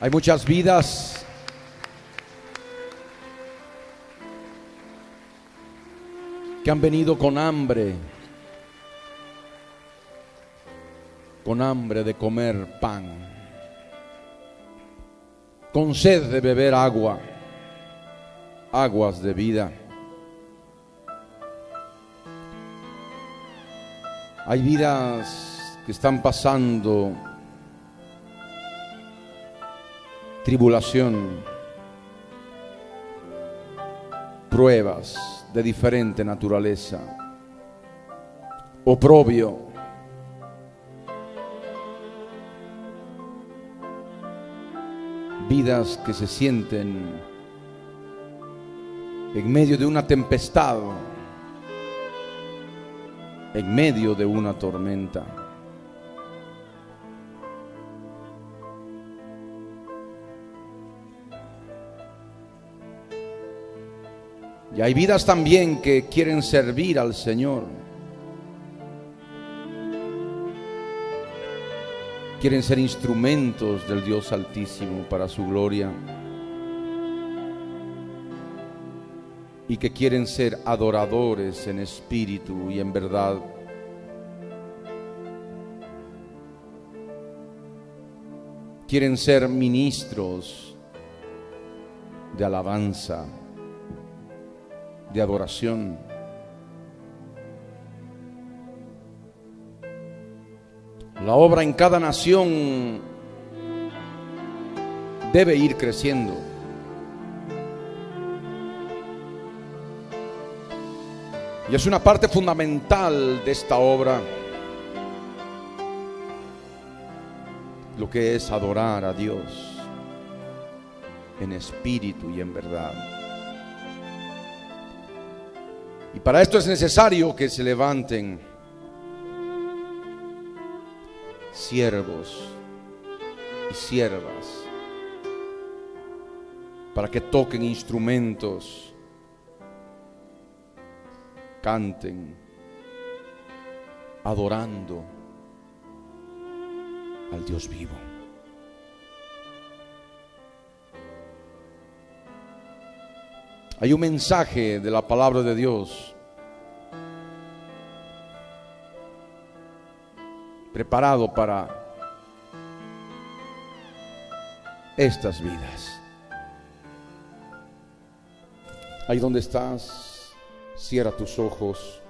Hay muchas vidas que han venido con hambre de comer pan, con sed de beber agua, aguas de vida. Hay vidas que están pasando tribulación, pruebas de diferente naturaleza, oprobio, vidas que se sienten en medio de una tempestad, en medio de una tormenta. Y hay vidas también que quieren servir al Señor. Quieren ser instrumentos del Dios Altísimo para su gloria. Y que quieren ser adoradores en espíritu y en verdad. Quieren ser ministros de alabanza, de adoración. La obra en cada nación debe ir creciendo. Y es una parte fundamental de esta obra lo que es adorar a Dios en espíritu y en verdad. Y para esto es necesario que se levanten siervos y siervas para que toquen instrumentos, canten, adorando al Dios vivo. Hay un mensaje de la palabra de Dios preparado para estas vidas. Ahí donde estás, cierra tus ojos.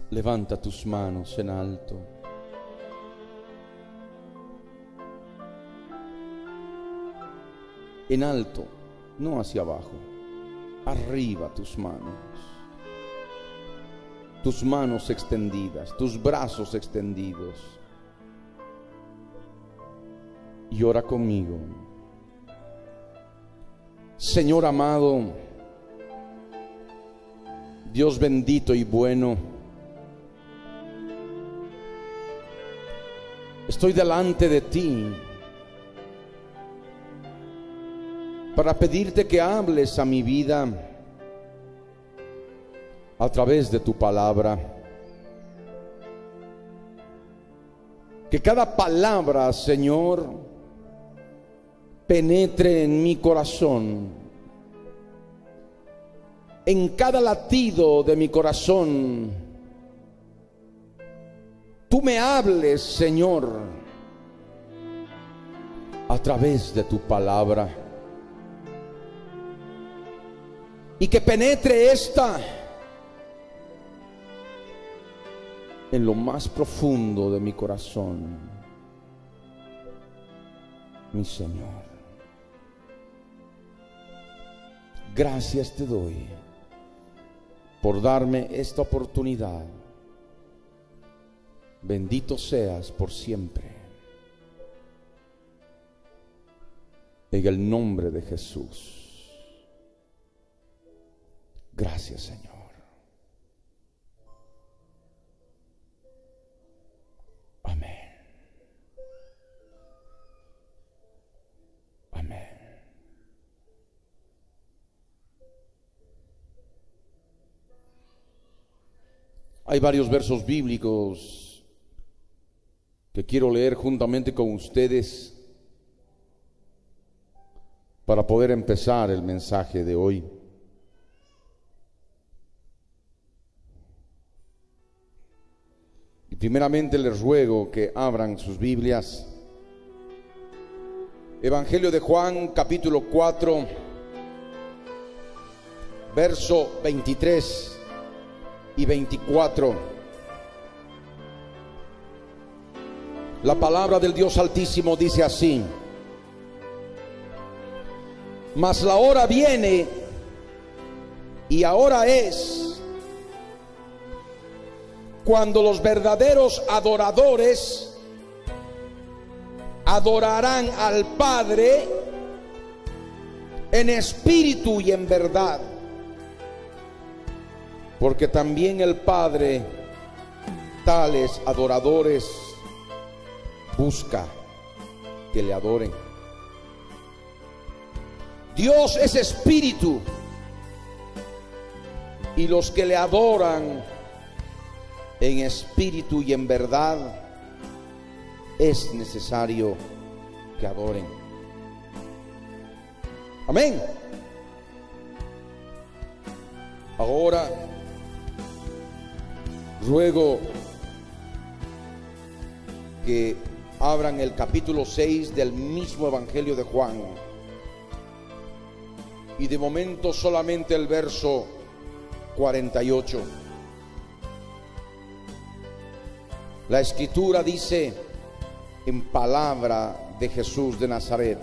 Levanta tus manos en alto. En alto, no hacia abajo. Arriba tus manos extendidas, tus brazos extendidos. Y ora conmigo. Señor amado, Dios bendito y bueno, estoy delante de ti para pedirte que hables a mi vida a través de tu palabra. Que cada palabra, Señor, penetre en mi corazón. En cada latido de mi corazón, tú me hables, Señor, a través de tu palabra. Y que penetre esta en lo más profundo de mi corazón, mi Señor. Gracias te doy por darme esta oportunidad. Bendito seas por siempre. En el nombre de Jesús. Gracias, Señor. Amén. Amén. Hay varios versos bíblicos que quiero leer juntamente con ustedes para poder empezar el mensaje de hoy. Y primeramente les ruego que abran sus Biblias. Evangelio de Juan, capítulo 4, verso 23 y 24. La palabra del Dios Altísimo dice así: mas la hora viene y ahora es, cuando los verdaderos adoradores adorarán al Padre en espíritu y en verdad, porque también el Padre tales adoradores busca que le adoren. Dios es espíritu, y los que le adoran en espíritu y en verdad es necesario que adoren. Amén. Ahora ruego que abran el capítulo 6 del mismo Evangelio de Juan, y de momento solamente el verso 48. La Escritura dice, en palabra de Jesús de Nazaret,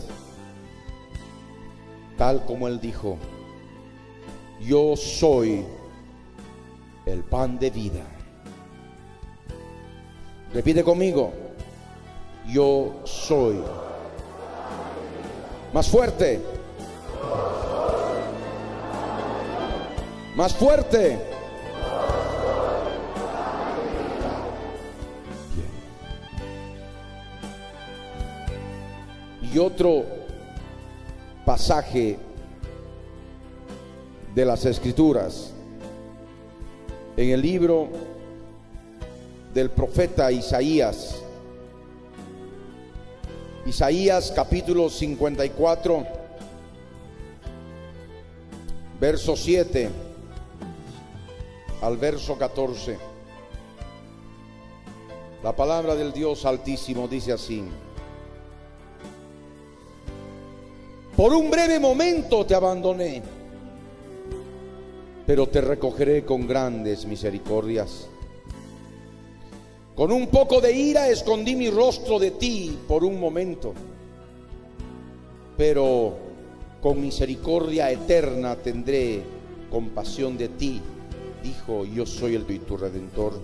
tal como él dijo: yo soy el pan de vida. Repite conmigo: yo soy. Más fuerte. Más fuerte. Y otro pasaje de las Escrituras, en el libro del profeta Isaías, capítulo 54, verso 7 al verso 14. La palabra del Dios Altísimo dice así: por un breve momento te abandoné, pero te recogeré con grandes misericordias. Con un poco de ira escondí mi rostro de ti por un momento, pero con misericordia eterna tendré compasión de ti, dijo: yo soy el tu Redentor.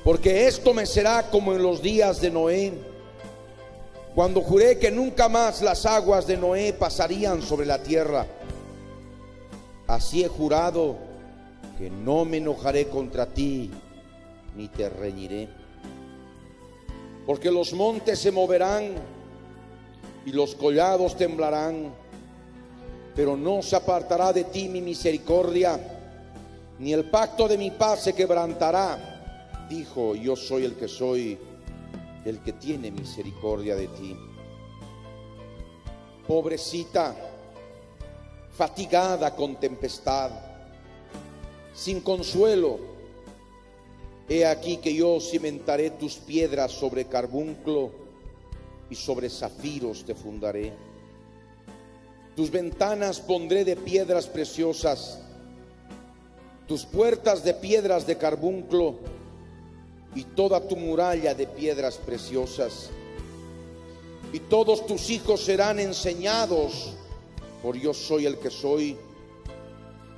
Porque esto me será como en los días de Noé, cuando juré que nunca más las aguas de Noé pasarían sobre la tierra. Así he jurado que no me enojaré contra ti, ni te reñiré. Porque los montes se moverán y los collados temblarán, pero no se apartará de ti mi misericordia, ni el pacto de mi paz se quebrantará, dijo: yo soy el que soy, el que tiene misericordia de ti. Pobrecita, fatigada con tempestad, sin consuelo, he aquí que yo cimentaré tus piedras sobre carbunclo y sobre zafiros te fundaré. Tus ventanas pondré de piedras preciosas, tus puertas de piedras de carbunclo y toda tu muralla de piedras preciosas. Y todos tus hijos serán enseñados por yo soy el que soy,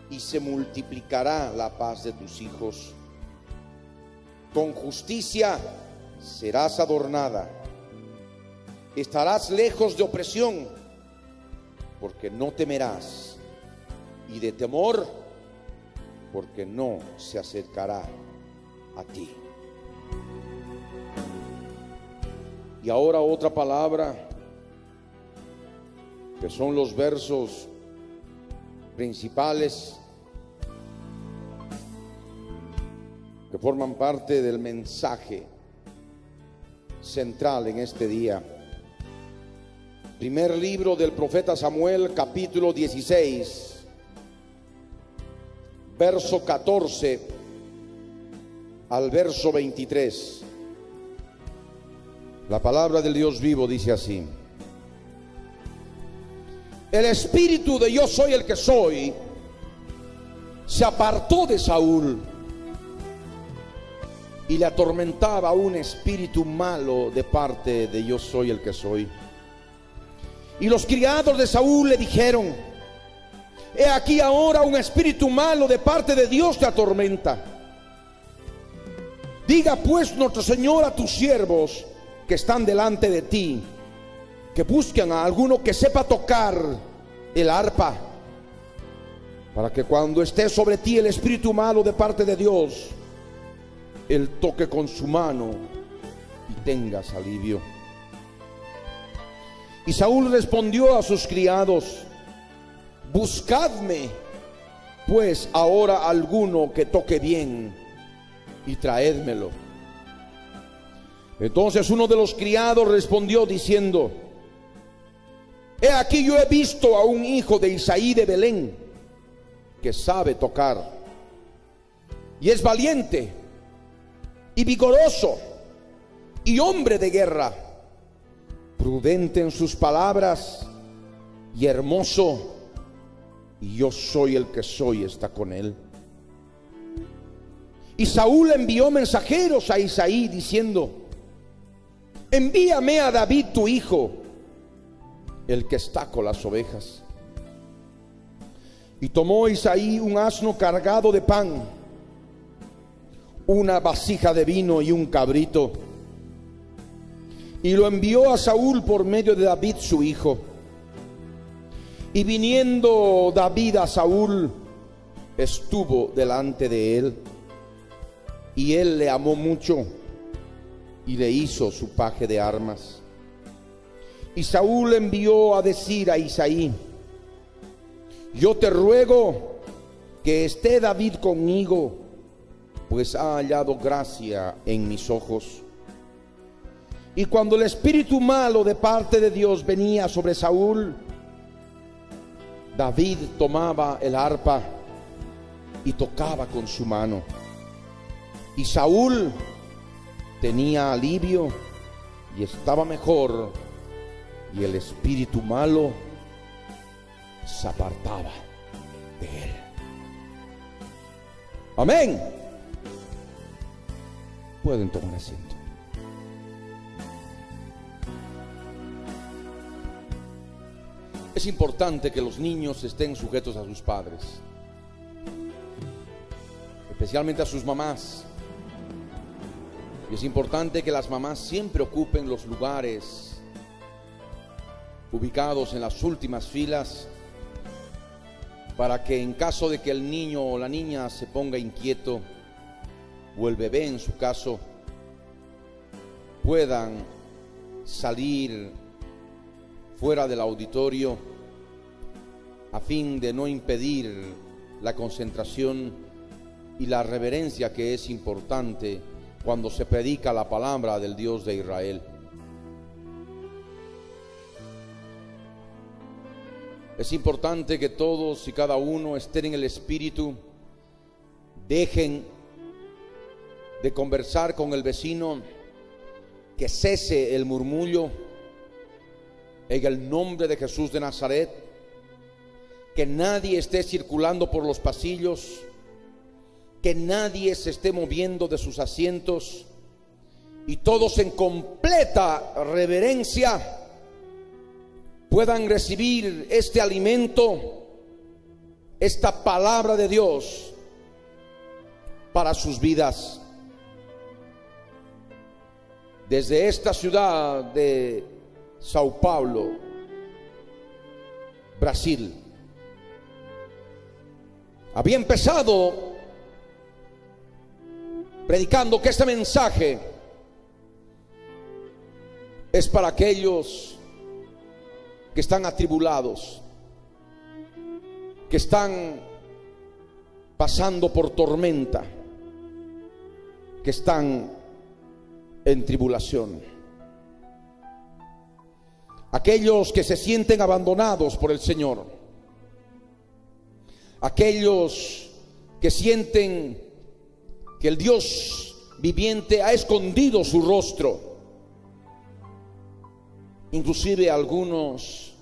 y se multiplicará la paz de tus hijos. Con justicia serás adornada, estarás lejos de opresión, porque no temerás, y de temor, porque no se acercará a ti. Y ahora otra palabra, que son los versos principales que forman parte del mensaje central en este día. Primer libro del profeta Samuel, capítulo 16, verso 14 al verso 23. La palabra del Dios vivo dice así: el espíritu de yo soy el que soy se apartó de Saúl, y le atormentaba un espíritu malo de parte de yo soy el que soy. Y los criados de Saúl le dijeron: he aquí ahora un espíritu malo de parte de Dios te atormenta. Diga pues nuestro Señor a tus siervos que están delante de ti, que busquen a alguno que sepa tocar el arpa, para que cuando esté sobre ti el espíritu malo de parte de Dios, él toque con su mano y tengas alivio. Y Saúl respondió a sus criados: buscadme pues ahora alguno que toque bien y traédmelo. Entonces uno de los criados respondió diciendo: he aquí yo he visto a un hijo de Isaí de Belén que sabe tocar, y es valiente y vigoroso y hombre de guerra, prudente en sus palabras y hermoso, y yo soy el que soy está con él. Y Saúl envió mensajeros a Isaí diciendo: envíame a David tu hijo, el que está con las ovejas. Y tomó Isaí un asno cargado de pan, una vasija de vino y un cabrito, y lo envió a Saúl por medio de David su hijo. Y viniendo David a Saúl, estuvo delante de él, y él le amó mucho y le hizo su paje de armas. Y Saúl envió a decir a Isaí: yo te ruego que esté David conmigo, pues ha hallado gracia en mis ojos. Y cuando el espíritu malo de parte de Dios venía sobre Saúl, David tomaba el arpa y tocaba con su mano, y Saúl tenía alivio y estaba mejor, y el espíritu malo se apartaba de él. Amén. Pueden tomar asiento. Es importante que los niños estén sujetos a sus padres, especialmente a sus mamás. Y es importante que las mamás siempre ocupen los lugares ubicados en las últimas filas, para que en caso de que el niño o la niña se ponga inquieto, o el bebé en su caso, puedan salir fuera del auditorio a fin de no impedir la concentración y la reverencia que es importante cuando se predica la palabra del Dios de Israel. Es importante que todos y cada uno estén en el espíritu, dejen de conversar con el vecino, que cese el murmullo en el nombre de Jesús de Nazaret, que nadie esté circulando por los pasillos, que nadie se esté moviendo de sus asientos, y todos en completa reverencia puedan recibir este alimento, esta palabra de Dios para sus vidas. Desde esta ciudad de Sao Paulo, Brasil, había empezado predicando que este mensaje es para aquellos que están atribulados, que están pasando por tormenta, que están en tribulación, aquellos que se sienten abandonados por el Señor, aquellos que sienten que el Dios viviente ha escondido su rostro. Inclusive algunos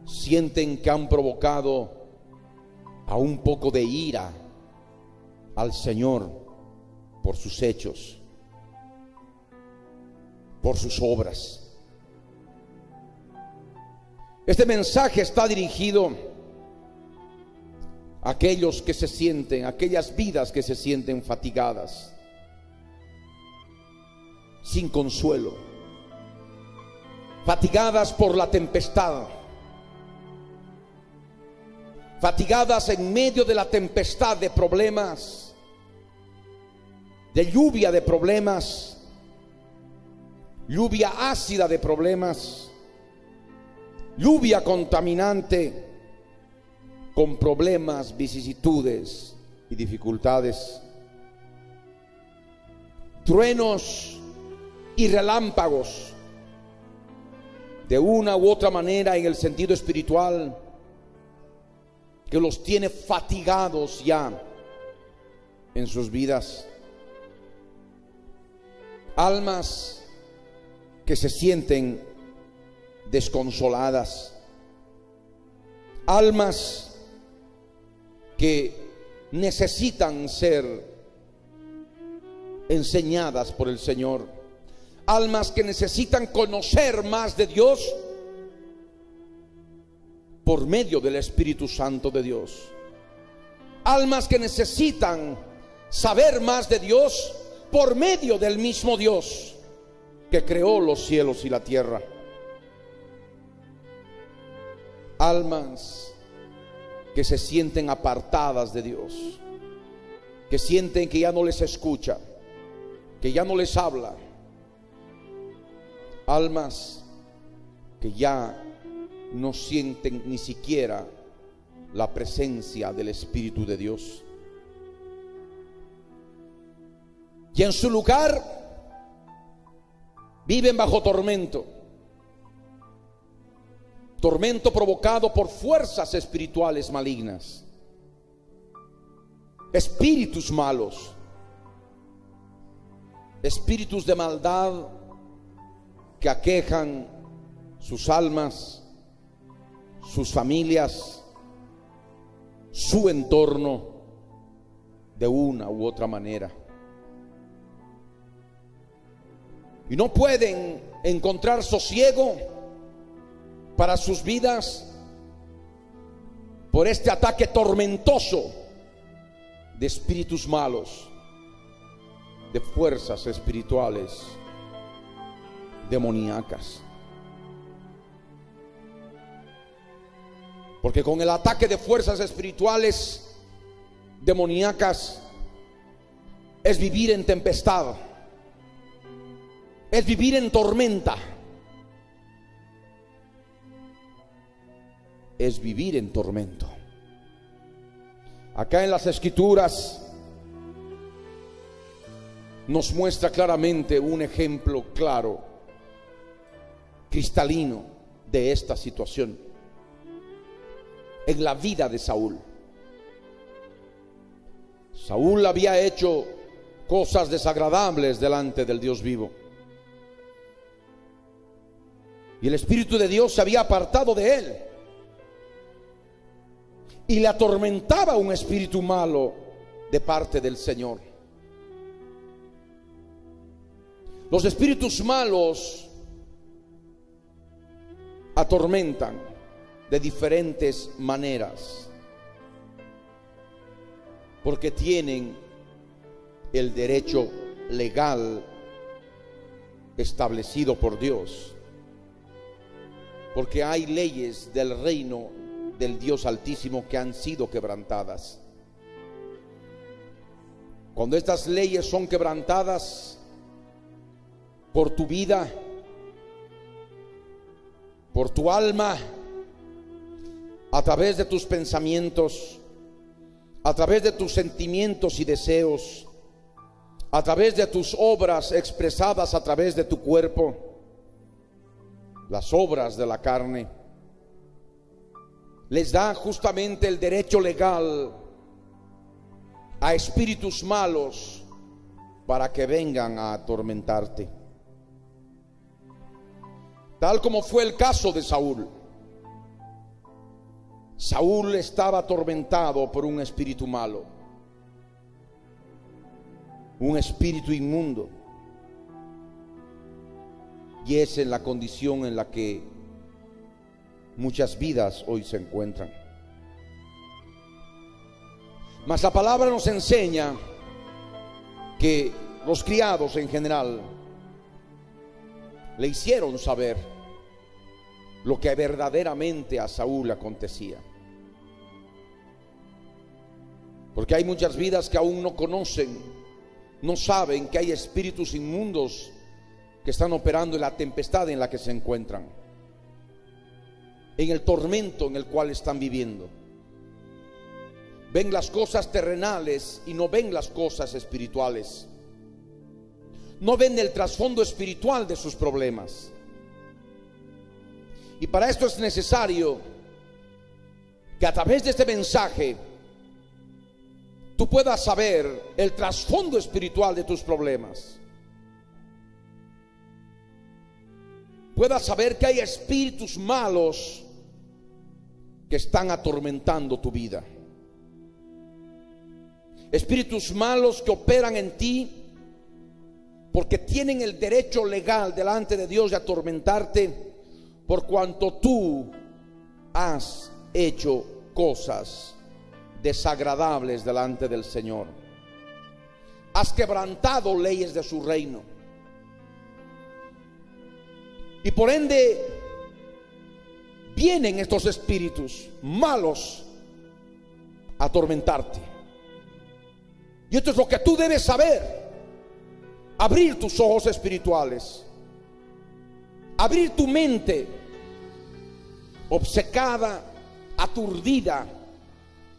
sienten que han provocado a un poco de ira al Señor por sus hechos, por sus obras. Este mensaje está dirigido a aquellos que se sienten, aquellas vidas que se sienten fatigadas, sin consuelo, fatigadas por la tempestad, fatigadas en medio de la tempestad de problemas, de lluvia de problemas, lluvia ácida de problemas, lluvia contaminante, con problemas, vicisitudes y dificultades, truenos y relámpagos, de una u otra manera en el sentido espiritual, que los tiene fatigados ya en sus vidas. Almas que se sienten desconsoladas, almas que necesitan ser enseñadas por el Señor, almas que necesitan conocer más de Dios por medio del Espíritu Santo de Dios, almas que necesitan saber más de Dios por medio del mismo Dios que creó los cielos y la tierra, almas que se sienten apartadas de Dios, que sienten que ya no les escucha, que ya no les habla, almas que ya no sienten ni siquiera la presencia del Espíritu de Dios, y en su lugar viven bajo tormento, tormento provocado por fuerzas espirituales malignas, espíritus malos, espíritus de maldad que aquejan sus almas, sus familias, su entorno de una u otra manera. Y no pueden encontrar sosiego para sus vidas por este ataque tormentoso de espíritus malos, de fuerzas espirituales demoníacas. Porque con el ataque de fuerzas espirituales demoníacas es vivir en tempestad, es vivir en tormenta, es vivir en tormento. Acá en las Escrituras nos muestra claramente un ejemplo claro, cristalino, de esta situación en la vida de Saúl. Saúl había hecho cosas desagradables delante del Dios vivo, y el Espíritu de Dios se había apartado de él, y le atormentaba un espíritu malo de parte del Señor. Los espíritus malos atormentan de diferentes maneras, porque tienen el derecho legal establecido por Dios, porque hay leyes del reino del Dios Altísimo que han sido quebrantadas. Cuando estas leyes son quebrantadas por tu vida, por tu alma, a través de tus pensamientos, a través de tus sentimientos y deseos, a través de tus obras expresadas a través de tu cuerpo, las obras de la carne, les da justamente el derecho legal a espíritus malos para que vengan a atormentarte. Tal como fue el caso de Saúl. Saúl estaba atormentado por un espíritu malo, un espíritu inmundo, y es en la condición en la que muchas vidas hoy se encuentran. Mas la palabra nos enseña que los criados en general le hicieron saber lo que verdaderamente a Saúl acontecía. Porque hay muchas vidas que aún no conocen, no saben que hay espíritus inmundos que están operando en la tempestad en la que se encuentran, en el tormento en el cual están viviendo. Ven las cosas terrenales y no ven las cosas espirituales. No ven el trasfondo espiritual de sus problemas. Y para esto es necesario que a través de este mensaje tú puedas saber el trasfondo espiritual de tus problemas. Puedas saber que hay espíritus malos que están atormentando tu vida. Espíritus malos que operan en ti porque tienen el derecho legal delante de Dios de atormentarte por cuanto tú has hecho cosas desagradables delante del Señor. Has quebrantado leyes de su reino. Y por ende vienen estos espíritus malos a atormentarte. Y esto es lo que tú debes saber. Abrir tus ojos espirituales, abrir tu mente obcecada, aturdida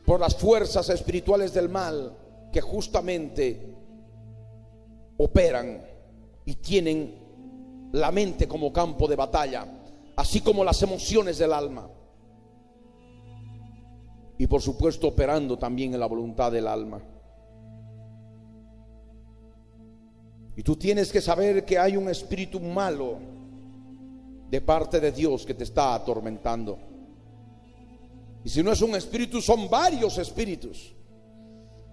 por las fuerzas espirituales del mal que justamente operan y tienen la mente como campo de batalla, así como las emociones del alma, y por supuesto operando también en la voluntad del alma. Y tú tienes que saber que hay un espíritu malo de parte de Dios que te está atormentando. Y si no es un espíritu, son varios espíritus.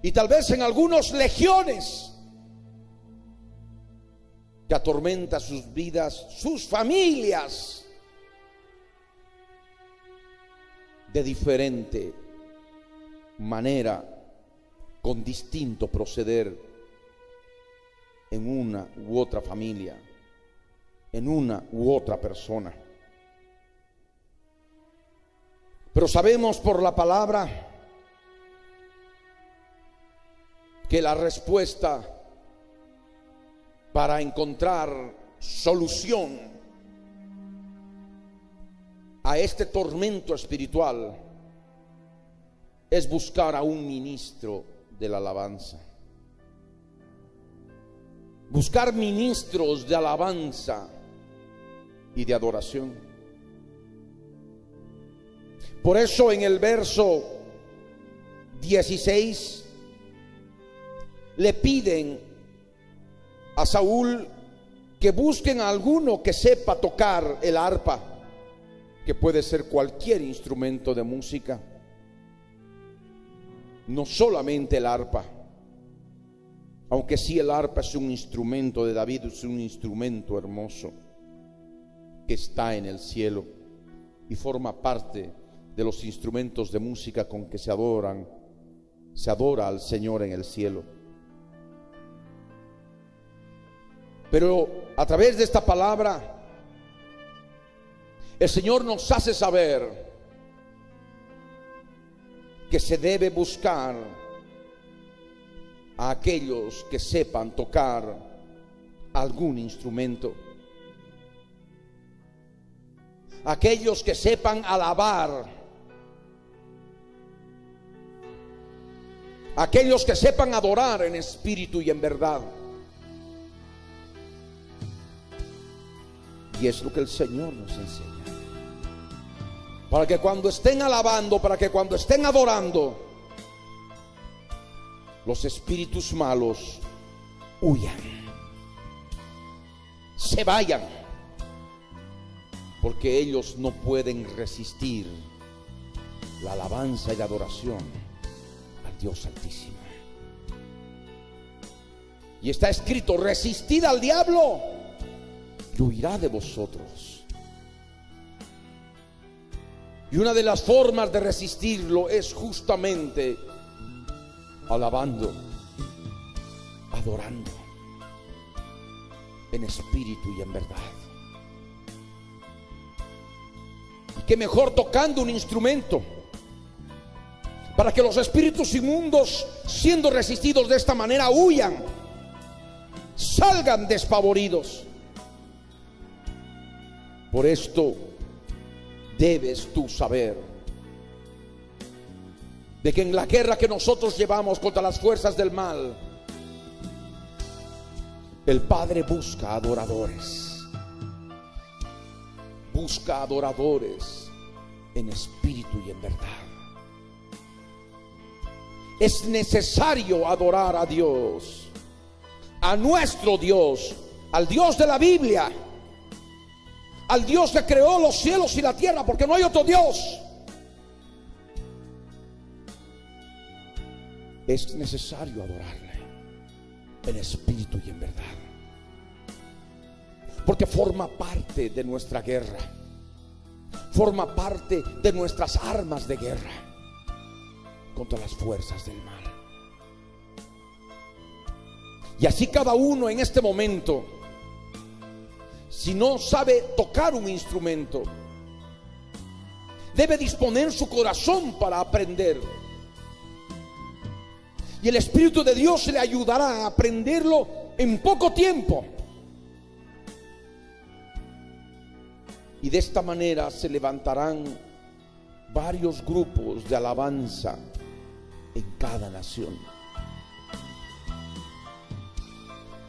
Y tal vez en algunos legiones que atormenta sus vidas, sus familias, de diferente manera, con distinto proceder en una u otra familia, en una u otra persona. Pero sabemos por la palabra que la respuesta para encontrar solución a este tormento espiritual es buscar a un ministro de la alabanza. Buscar ministros de alabanza y de adoración. Por eso en el verso 16 le piden a Saúl que busquen a alguno que sepa tocar el arpa, que puede ser cualquier instrumento de música, no solamente el arpa. Aunque sí, el arpa es un instrumento de David, es un instrumento hermoso que está en el cielo y forma parte de los instrumentos de música con que se adora al Señor en el cielo. Pero a través de esta palabra el Señor nos hace saber que se debe buscar a aquellos que sepan tocar algún instrumento, aquellos que sepan alabar, aquellos que sepan adorar en espíritu y en verdad. Y es lo que el Señor nos enseña. Para que cuando estén alabando, para que cuando estén adorando, los espíritus malos huyan, se vayan, porque ellos no pueden resistir la alabanza y la adoración al Dios Altísimo. Y está escrito: resistid al diablo y huirá de vosotros. Y una de las formas de resistirlo es justamente alabando, adorando en espíritu y en verdad. Y qué mejor tocando un instrumento, para que los espíritus inmundos, siendo resistidos de esta manera, huyan, salgan despavoridos. Por esto debes tú saber de que en la guerra que nosotros llevamos contra las fuerzas del mal, el Padre busca adoradores. Busca adoradores en espíritu y en verdad. Es necesario adorar a Dios, a nuestro Dios, al Dios de la Biblia, al Dios que creó los cielos y la tierra, porque no hay otro Dios. Es necesario adorarle en espíritu y en verdad, porque forma parte de nuestra guerra, forma parte de nuestras armas de guerra contra las fuerzas del mal. Y así cada uno en este momento, si no sabe tocar un instrumento, debe disponer su corazón para aprender. Y el Espíritu de Dios le ayudará a aprenderlo en poco tiempo. Y de esta manera se levantarán varios grupos de alabanza en cada nación.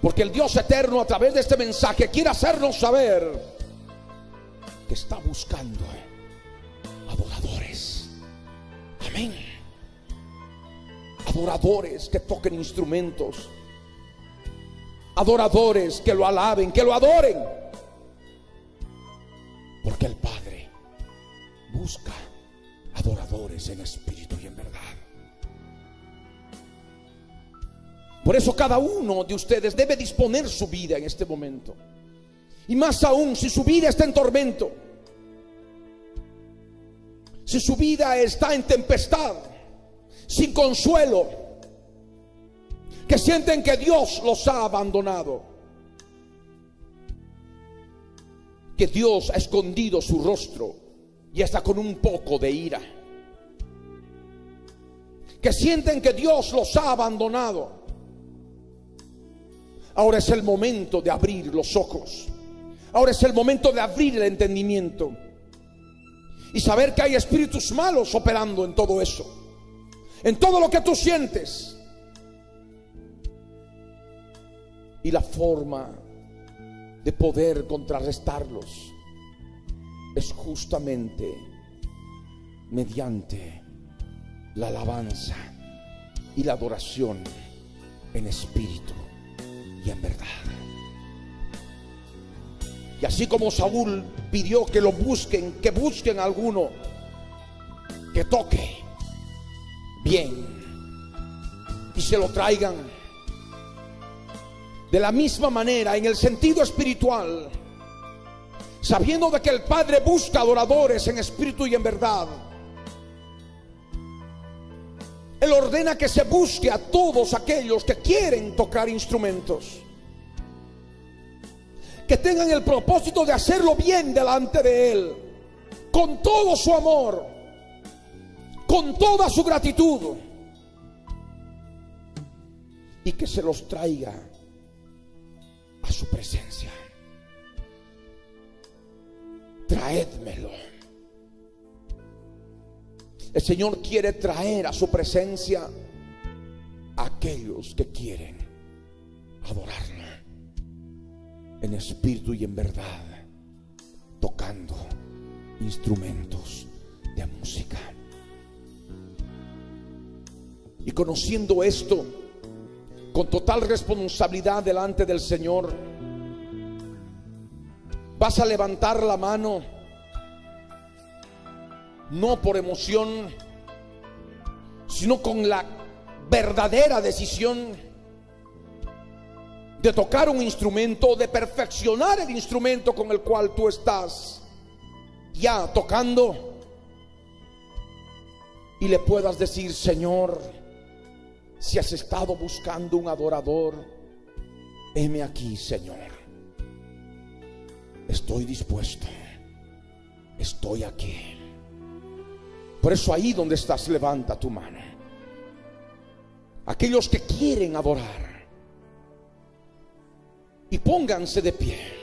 Porque el Dios eterno, a través de este mensaje, quiere hacernos saber que está buscando adoradores. Amén. Adoradores que toquen instrumentos, adoradores que lo alaben, que lo adoren, porque el Padre busca adoradores en espíritu y en verdad. Por eso cada uno de ustedes debe disponer su vida en este momento, y más aún si su vida está en tormento, si su vida está en tempestad, sin consuelo, que sienten que Dios los ha abandonado, que Dios ha escondido su rostro y hasta con un poco de ira, que sienten que Dios los ha abandonado. Ahora es el momento de abrir los ojos, ahora es el momento de abrir el entendimiento y saber que hay espíritus malos operando en todo eso, en todo lo que tú sientes. Y la forma de poder contrarrestarlos es justamente mediante la alabanza y la adoración en espíritu y en verdad. Y así como Saúl pidió que lo busquen, que busquen a alguno que toque bien y se lo traigan, de la misma manera en el sentido espiritual, sabiendo de que el Padre busca adoradores en espíritu y en verdad, Él ordena que se busque a todos aquellos que quieren tocar instrumentos, que tengan el propósito de hacerlo bien delante de Él, con todo su amor, con toda su gratitud, y que se los traiga a su presencia. Traédmelo. El Señor quiere traer a su presencia a aquellos que quieren adorarlo en espíritu y en verdad. tocando instrumentos de música. Y conociendo esto, con total responsabilidad delante del Señor, vas a levantar la mano, no por emoción, sino con la verdadera decisión de tocar un instrumento, de perfeccionar el instrumento con el cual tú estás ya tocando, y le puedas decir: Señor, si has estado buscando un adorador, heme aquí, Señor. Estoy dispuesto, estoy aquí. Por eso, ahí donde estás, levanta tu mano. Aquellos que quieren adorar, y pónganse de pie.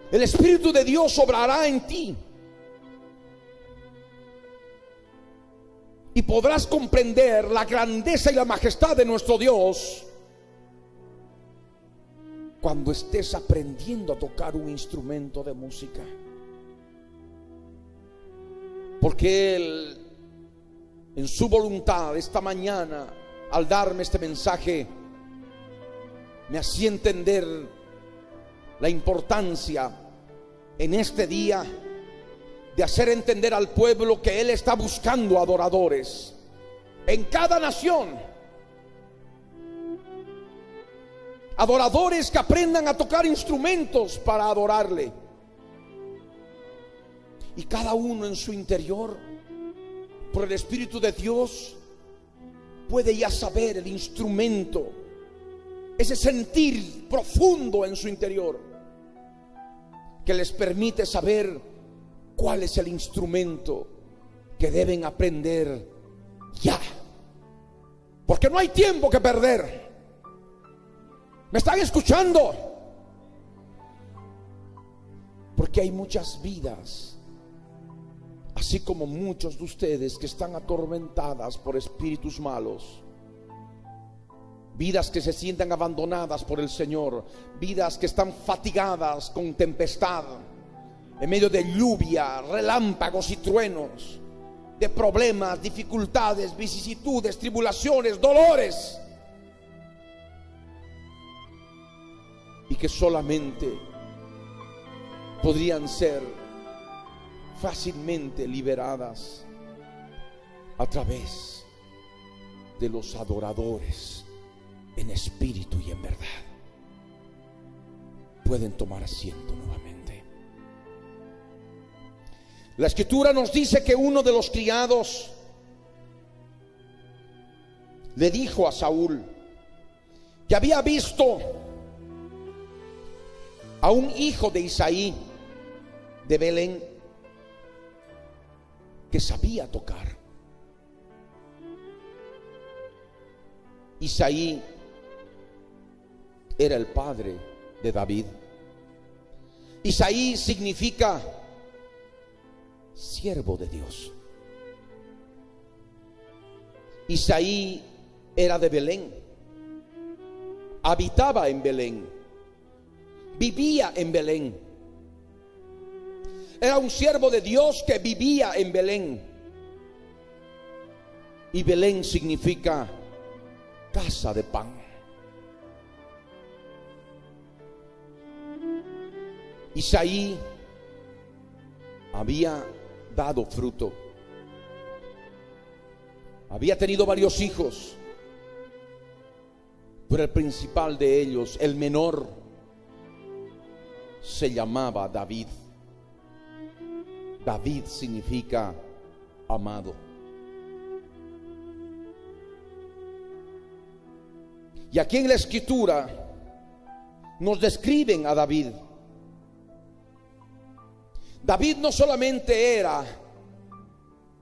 El Espíritu de Dios obrará en ti, y podrás comprender la grandeza y la majestad de nuestro Dios cuando estés aprendiendo a tocar un instrumento de música. Porque Él, en su voluntad, esta mañana, al darme este mensaje, me hacía entender la importancia en este día de hacer entender al pueblo que Él está buscando adoradores en cada nación. Adoradores que aprendan a tocar instrumentos para adorarle. Y cada uno en su interior, por el Espíritu de Dios, puede ya saber el instrumento, ese sentir profundo en su interior, que les permite saber cuál es el instrumento que deben aprender ya. Porque no hay tiempo que perder. ¿Me están escuchando? Porque hay muchas vidas, así como muchos de ustedes, que están atormentadas por espíritus malos. Vidas que se sienten abandonadas por el Señor. Vidas que están fatigadas con tempestad, en medio de lluvia, relámpagos y truenos, de problemas, dificultades, vicisitudes, tribulaciones, dolores, y que solamente podrían ser fácilmente liberadas a través de los adoradores en espíritu y en verdad. Pueden tomar asiento nuevamente. La Escritura nos dice que uno de los criados le dijo a Saúl que había visto a un hijo de Isaí de Belén que sabía tocar. Isaí era el padre de David. Isaí significa siervo de Dios. Isaí era de Belén, habitaba en Belén, vivía en Belén. Era un siervo de Dios que vivía en Belén. Y Belén significa casa de pan. Isaí había dado fruto, había tenido varios hijos, pero el principal de ellos, el menor, se llamaba David. David significa amado. Y aquí en la Escritura nos describen a David. David no solamente era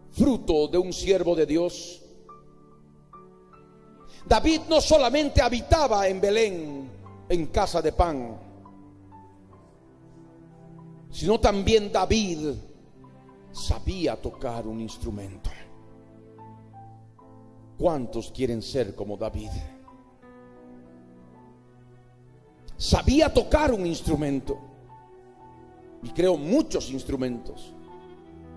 fruto de un siervo de Dios. David no solamente habitaba en Belén, en casa de pan, sino también David sabía tocar un instrumento. ¿Cuántos quieren ser como David? sabía tocar un instrumento, y creo muchos instrumentos,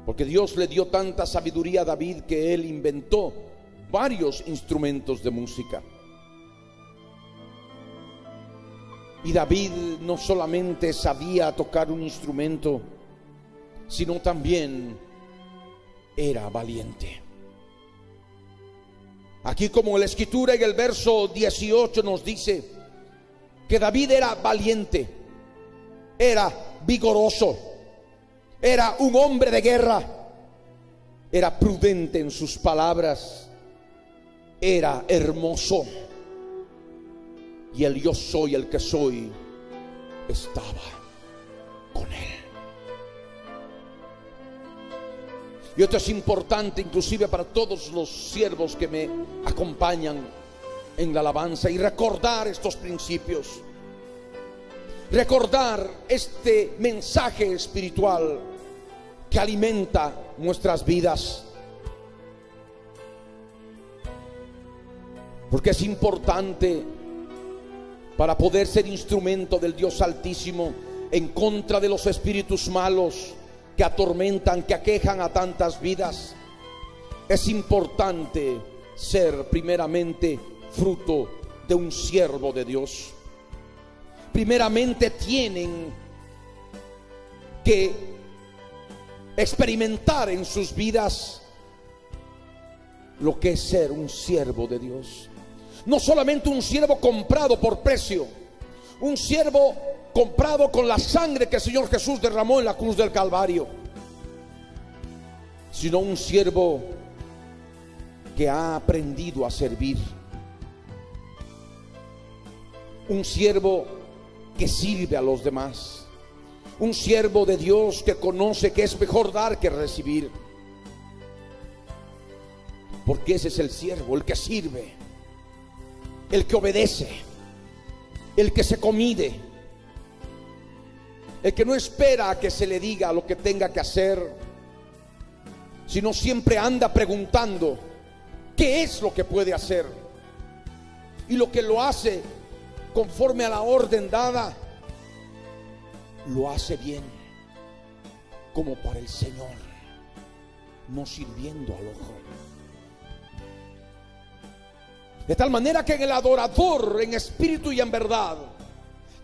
porque Dios le dio tanta sabiduría a David que él inventó varios instrumentos de música. Y David no solamente sabía tocar un instrumento, sino también era valiente. Aquí, como la escritura en el verso 18 nos dice, que David era valiente, era vigoroso, era un hombre de guerra, era prudente en sus palabras, era hermoso, y el yo soy el que soy estaba con él. Y esto es importante inclusive para todos los siervos que me acompañan en la alabanza, y recordar estos principios, recordar este mensaje espiritual que alimenta nuestras vidas, porque es importante para poder ser instrumento del Dios Altísimo en contra de los espíritus malos que atormentan, que aquejan a tantas vidas. Es importante ser primeramente fruto de un siervo de Dios. Primeramente tienen que experimentar en sus vidas lo que es ser un siervo de Dios. No solamente un siervo comprado por precio, un siervo comprado con la sangre que el Señor Jesús derramó en la cruz del Calvario, sino un siervo que ha aprendido a servir, un siervo que sirve a los demás, un siervo de Dios que conoce que es mejor dar que recibir, porque ese es el siervo, el que sirve, el que obedece, el que se comide, el que no espera a que se le diga lo que tenga que hacer, sino siempre anda preguntando qué es lo que puede hacer, y lo que lo hace conforme a la orden dada, lo hace bien, como para el Señor, no sirviendo al ojo. De tal manera que en el adorador en espíritu y en verdad,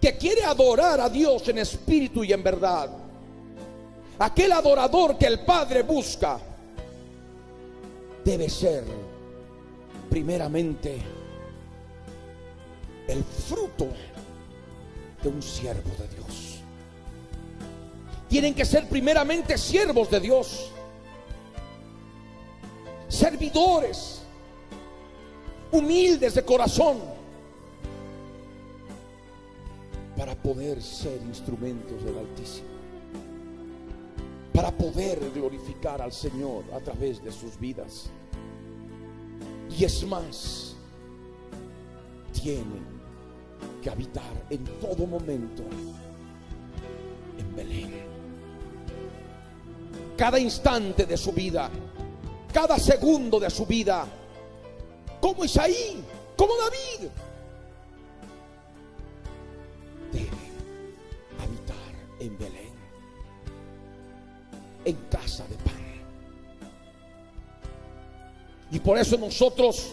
que quiere adorar a Dios en espíritu y en verdad, aquel adorador que el Padre busca, debe ser primeramente el fruto de un siervo de Dios. Tienen que ser primeramente siervos de Dios, servidores, humildes de corazón, para poder ser instrumentos del Altísimo, para poder glorificar al Señor a través de sus vidas. Y es más, tienen que habitar en todo momento en Belén. Cada instante de su vida, cada segundo de su vida, como Isaí, como David, debe habitar en Belén, en casa de pan. Y por eso nosotros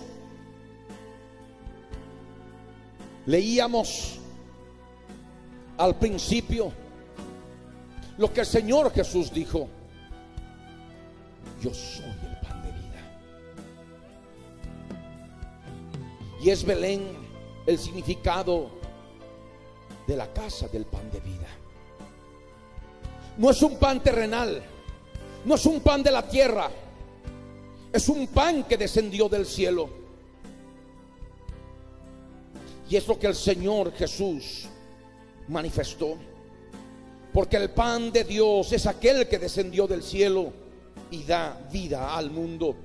leíamos al principio lo que el Señor Jesús dijo: yo soy el pan de vida. Y es Belén el significado de la casa del pan de vida. No es un pan terrenal, no es un pan de la tierra, es un pan que descendió del cielo. Y es lo que el Señor Jesús manifestó, porque el pan de Dios es aquel que descendió del cielo y da vida al mundo.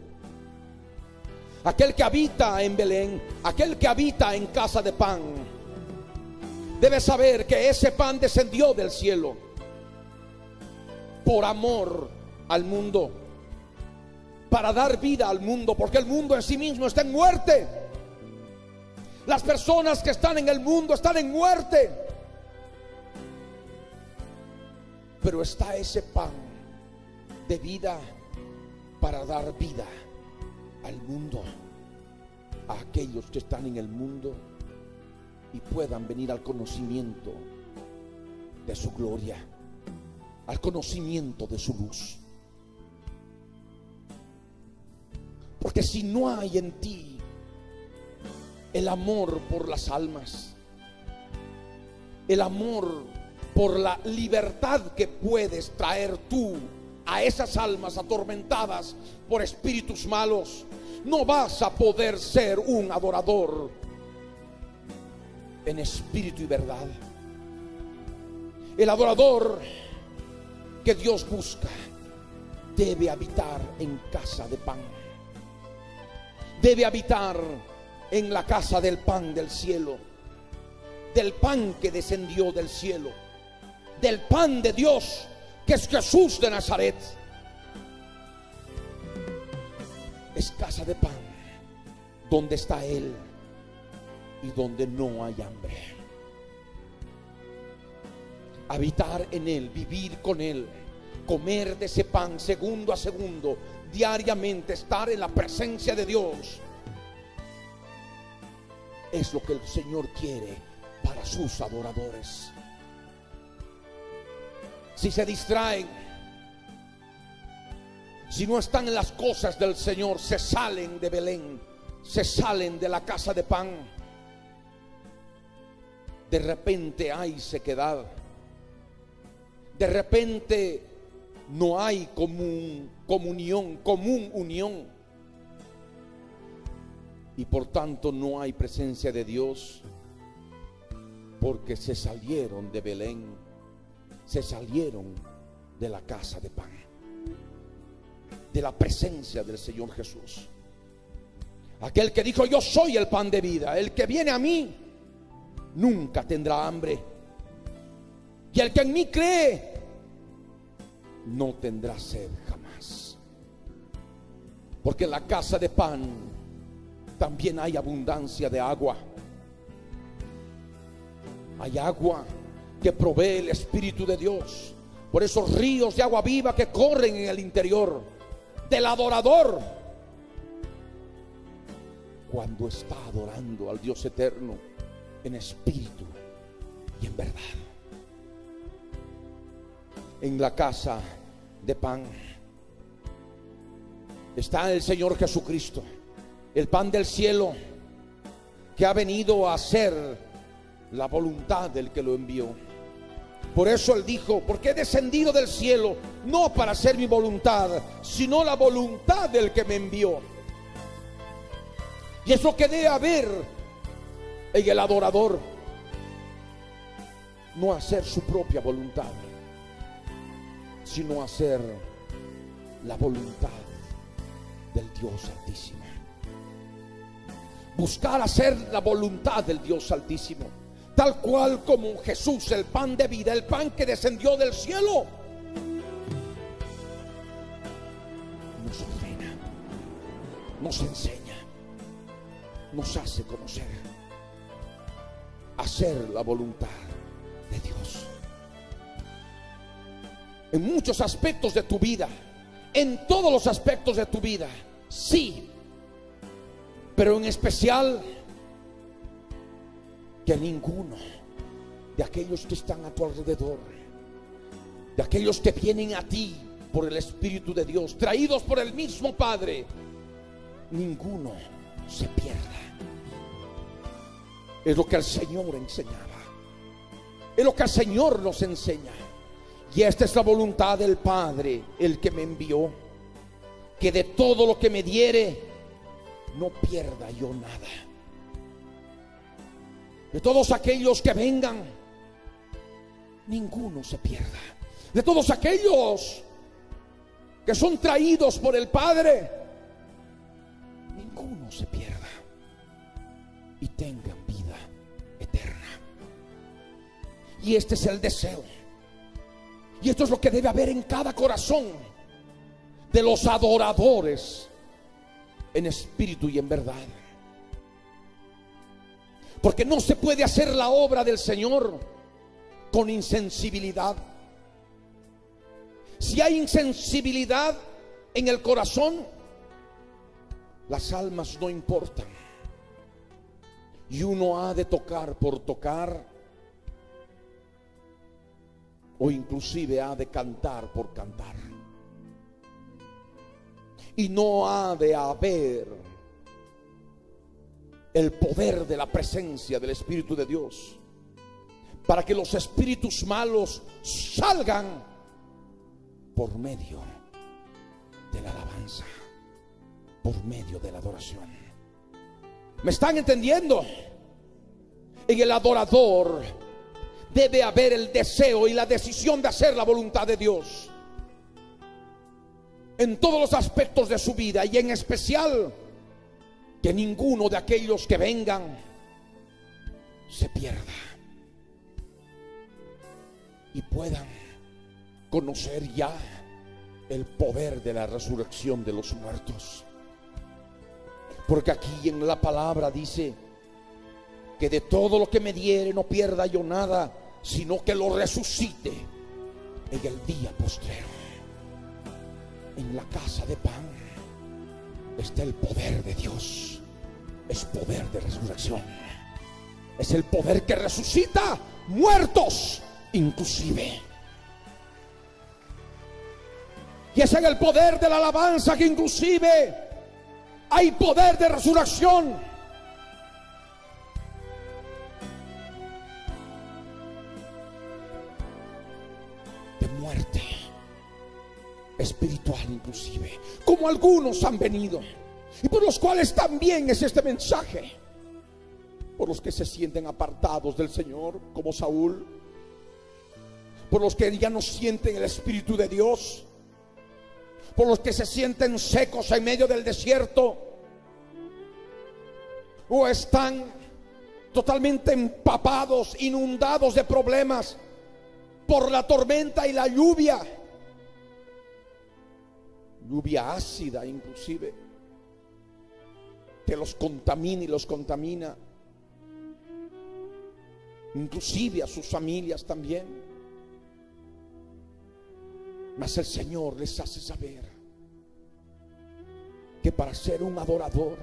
Aquel que habita en Belén, aquel que habita en casa de pan, debe saber que ese pan descendió del cielo por amor al mundo, para dar vida al mundo, porque el mundo en sí mismo está en muerte. Las personas que están en el mundo están en muerte. pero está ese pan de vida para dar vida al mundo, a aquellos que están en el mundo y puedan venir al conocimiento de su gloria, al conocimiento de su luz. Porque si no hay en ti el amor por las almas, el amor por la libertad que puedes traer tú a esas almas atormentadas por espíritus malos, no vas a poder ser un adorador en espíritu y verdad. El adorador que Dios busca debe habitar en casa de pan, debe habitar en la casa del pan del cielo, del pan que descendió del cielo, del pan de Dios que es Jesús de Nazaret. Es casa de pan donde está Él y donde no hay hambre. Habitar en Él, vivir con Él, comer de ese pan segundo a segundo, diariamente estar en la presencia de Dios, es lo que el Señor quiere para sus adoradores. Si se distraen, si no están en las cosas del Señor, se salen de Belén, se salen de la casa de pan, de repente hay sequedad, de repente no hay común unión, y por tanto no hay presencia de Dios, porque se salieron de Belén, se salieron de la casa de pan, de la presencia del Señor Jesús. Aquel que dijo: yo soy el pan de vida, el que viene a mí nunca tendrá hambre, y el que en mí cree no tendrá sed jamás. Porque en la casa de pan también hay abundancia de agua. Hay agua que provee el Espíritu de Dios, por esos ríos de agua viva que corren en el interior del adorador cuando está adorando al Dios eterno en espíritu y en verdad. En la casa de pan está el Señor Jesucristo, el pan del cielo, que ha venido a hacer la voluntad del que lo envió. Por eso Él dijo: porque he descendido del cielo no para hacer mi voluntad, sino la voluntad del que me envió. Y es lo que debe haber en el adorador, no hacer su propia voluntad, sino hacer la voluntad del Dios Altísimo. Buscar hacer la voluntad del Dios Altísimo, tal cual como Jesús, el pan de vida, el pan que descendió del cielo, nos ordena, nos enseña, nos hace conocer, hacer la voluntad de Dios. En muchos aspectos de tu vida, en todos los aspectos de tu vida, sí, pero en especial que ninguno de aquellos que están a tu alrededor, de aquellos que vienen a ti por el Espíritu de Dios, traídos por el mismo Padre, ninguno se pierda. Es lo que el Señor enseñaba, es lo que el Señor nos enseña. Y esta es la voluntad del Padre, el que me envió, que de todo lo que me diere no pierda yo nada. De todos aquellos que vengan, ninguno se pierda. De todos aquellos que son traídos por el Padre, ninguno se pierda y tengan vida eterna. Y este es el deseo, y esto es lo que debe haber en cada corazón de los adoradores en espíritu y en verdad. Porque no se puede hacer la obra del Señor con insensibilidad. si hay insensibilidad en el corazón, las almas no importan. Y uno ha de tocar por tocar, o inclusive ha de cantar por cantar. Y no ha de haber el poder de la presencia del Espíritu de Dios para que los espíritus malos salgan por medio de la alabanza, por medio de la adoración. ¿Me están entendiendo? En el adorador debe haber el deseo y la decisión de hacer la voluntad de Dios en todos los aspectos de su vida, y en especial que ninguno de aquellos que vengan se pierda y puedan conocer ya el poder de la resurrección de los muertos. Porque aquí en la palabra dice que de todo lo que me diere no pierda yo nada, sino que lo resucite en el día postrero. En la casa de pan está el poder de Dios. Es poder de resurrección. Es el poder que resucita muertos inclusive. Y es en el poder de la alabanza que inclusive hay poder de resurrección. De muerte espiritual inclusive, como algunos han venido, y por los cuales también es este mensaje. Por los que se sienten apartados del Señor, como Saúl. Por los que ya no sienten el Espíritu de Dios. Por los que se sienten secos en medio del desierto, o están totalmente empapados, inundados de problemas por la tormenta y la lluvia ácida inclusive, que los contamina y los contamina, inclusive a sus familias también. Mas el Señor les hace saber que para ser un adorador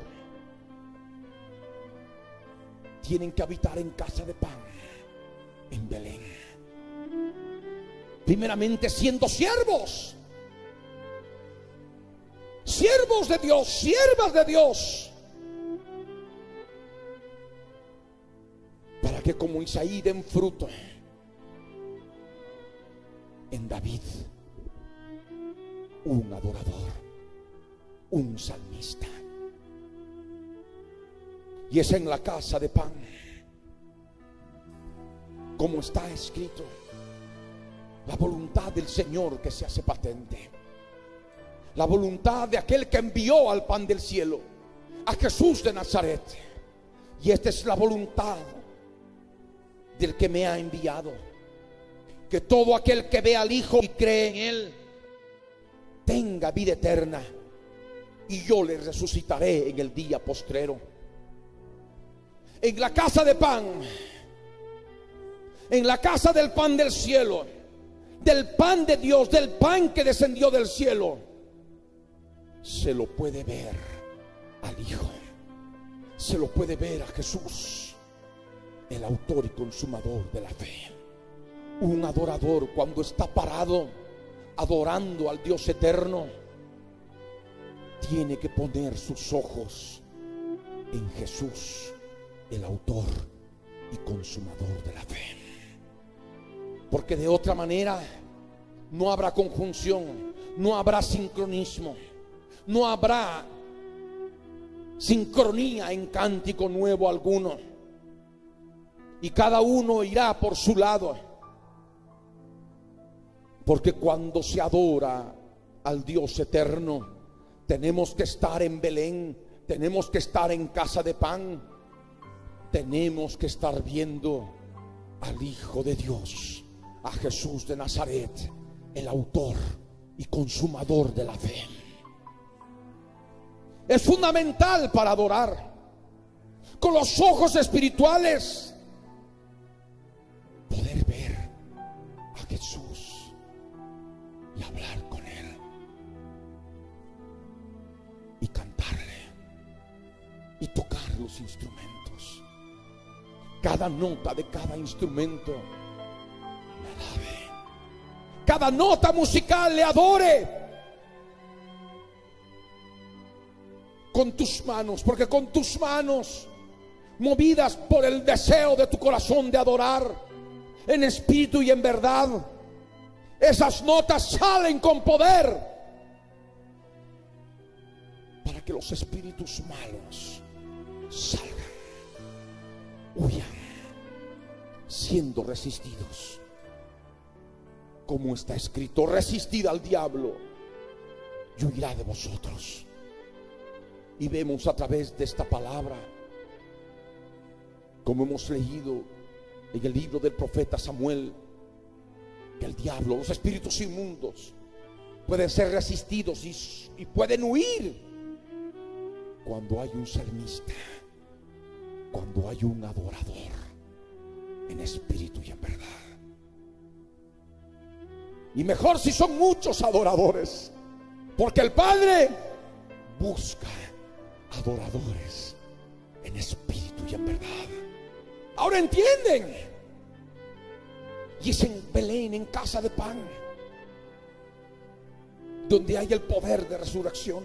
tienen que habitar en casa de pan, en Belén. Primeramente siendo siervos de Dios, siervas de Dios, para que como Isaí den fruto en David, un adorador, un salmista. Y es en la casa de pan, como está escrito, la voluntad del Señor que se hace patente. La voluntad de aquel que envió al pan del cielo, a Jesús de Nazaret. Y esta es la voluntad del que me ha enviado, que todo aquel que ve al Hijo y cree en Él tenga vida eterna, y yo le resucitaré en el día postrero. En la casa de pan, en la casa del pan del cielo, del pan de Dios, del pan que descendió del cielo, se lo puede ver al Hijo, se lo puede ver a Jesús, el autor y consumador de la fe. Un adorador, cuando está parado adorando al Dios eterno, tiene que poner sus ojos en Jesús, el autor y consumador de la fe. Porque de otra manera no habrá conjunción, no habrá sincronismo, no habrá sincronía en cántico nuevo alguno, y cada uno irá por su lado. Porque cuando se adora al Dios eterno, tenemos que estar en Belén, tenemos que estar en casa de pan, tenemos que estar viendo al Hijo de Dios, a Jesús de Nazaret, el autor y consumador de la fe. Es fundamental para adorar con los ojos espirituales poder ver a Jesús y hablar con Él y cantarle y tocar los instrumentos. Cada nota de cada instrumento le alabe. Cada nota musical le adore. Con tus manos, porque con tus manos, movidas por el deseo de tu corazón de adorar en espíritu y en verdad, esas notas salen con poder para que los espíritus malos salgan, huyan, siendo resistidos. Como está escrito: resistid al diablo y huirá de vosotros. Y vemos a través de esta palabra, como hemos leído en el libro del profeta Samuel, que el diablo, los espíritus inmundos, pueden ser resistidos y pueden huir cuando hay un salmista, cuando hay un adorador en espíritu y en verdad. Y mejor si son muchos adoradores, porque el Padre busca adoradores en espíritu y en verdad. Ahora entienden. Y es en Belén, en casa de pan, donde hay el poder de resurrección.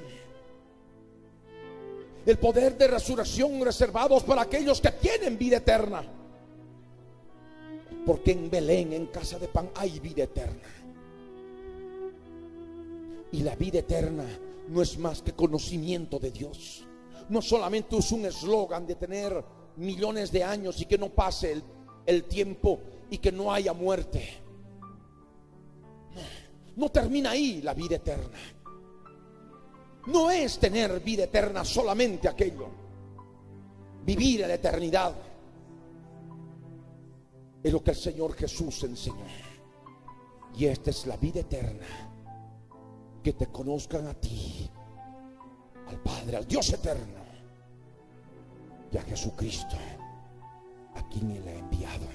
El poder de resurrección reservados para aquellos que tienen vida eterna. Porque en Belén, en casa de pan, hay vida eterna. Y la vida eterna no es más que conocimiento de Dios. No solamente es un eslogan de tener millones de años y que no pase el tiempo y que no haya muerte. No termina ahí la vida eterna. No es tener vida eterna solamente aquello. Vivir en la eternidad es lo que el Señor Jesús enseñó. Y esta es la vida eterna: que te conozcan a ti, al Padre, al Dios eterno, y a Jesucristo, a quien Él ha enviado,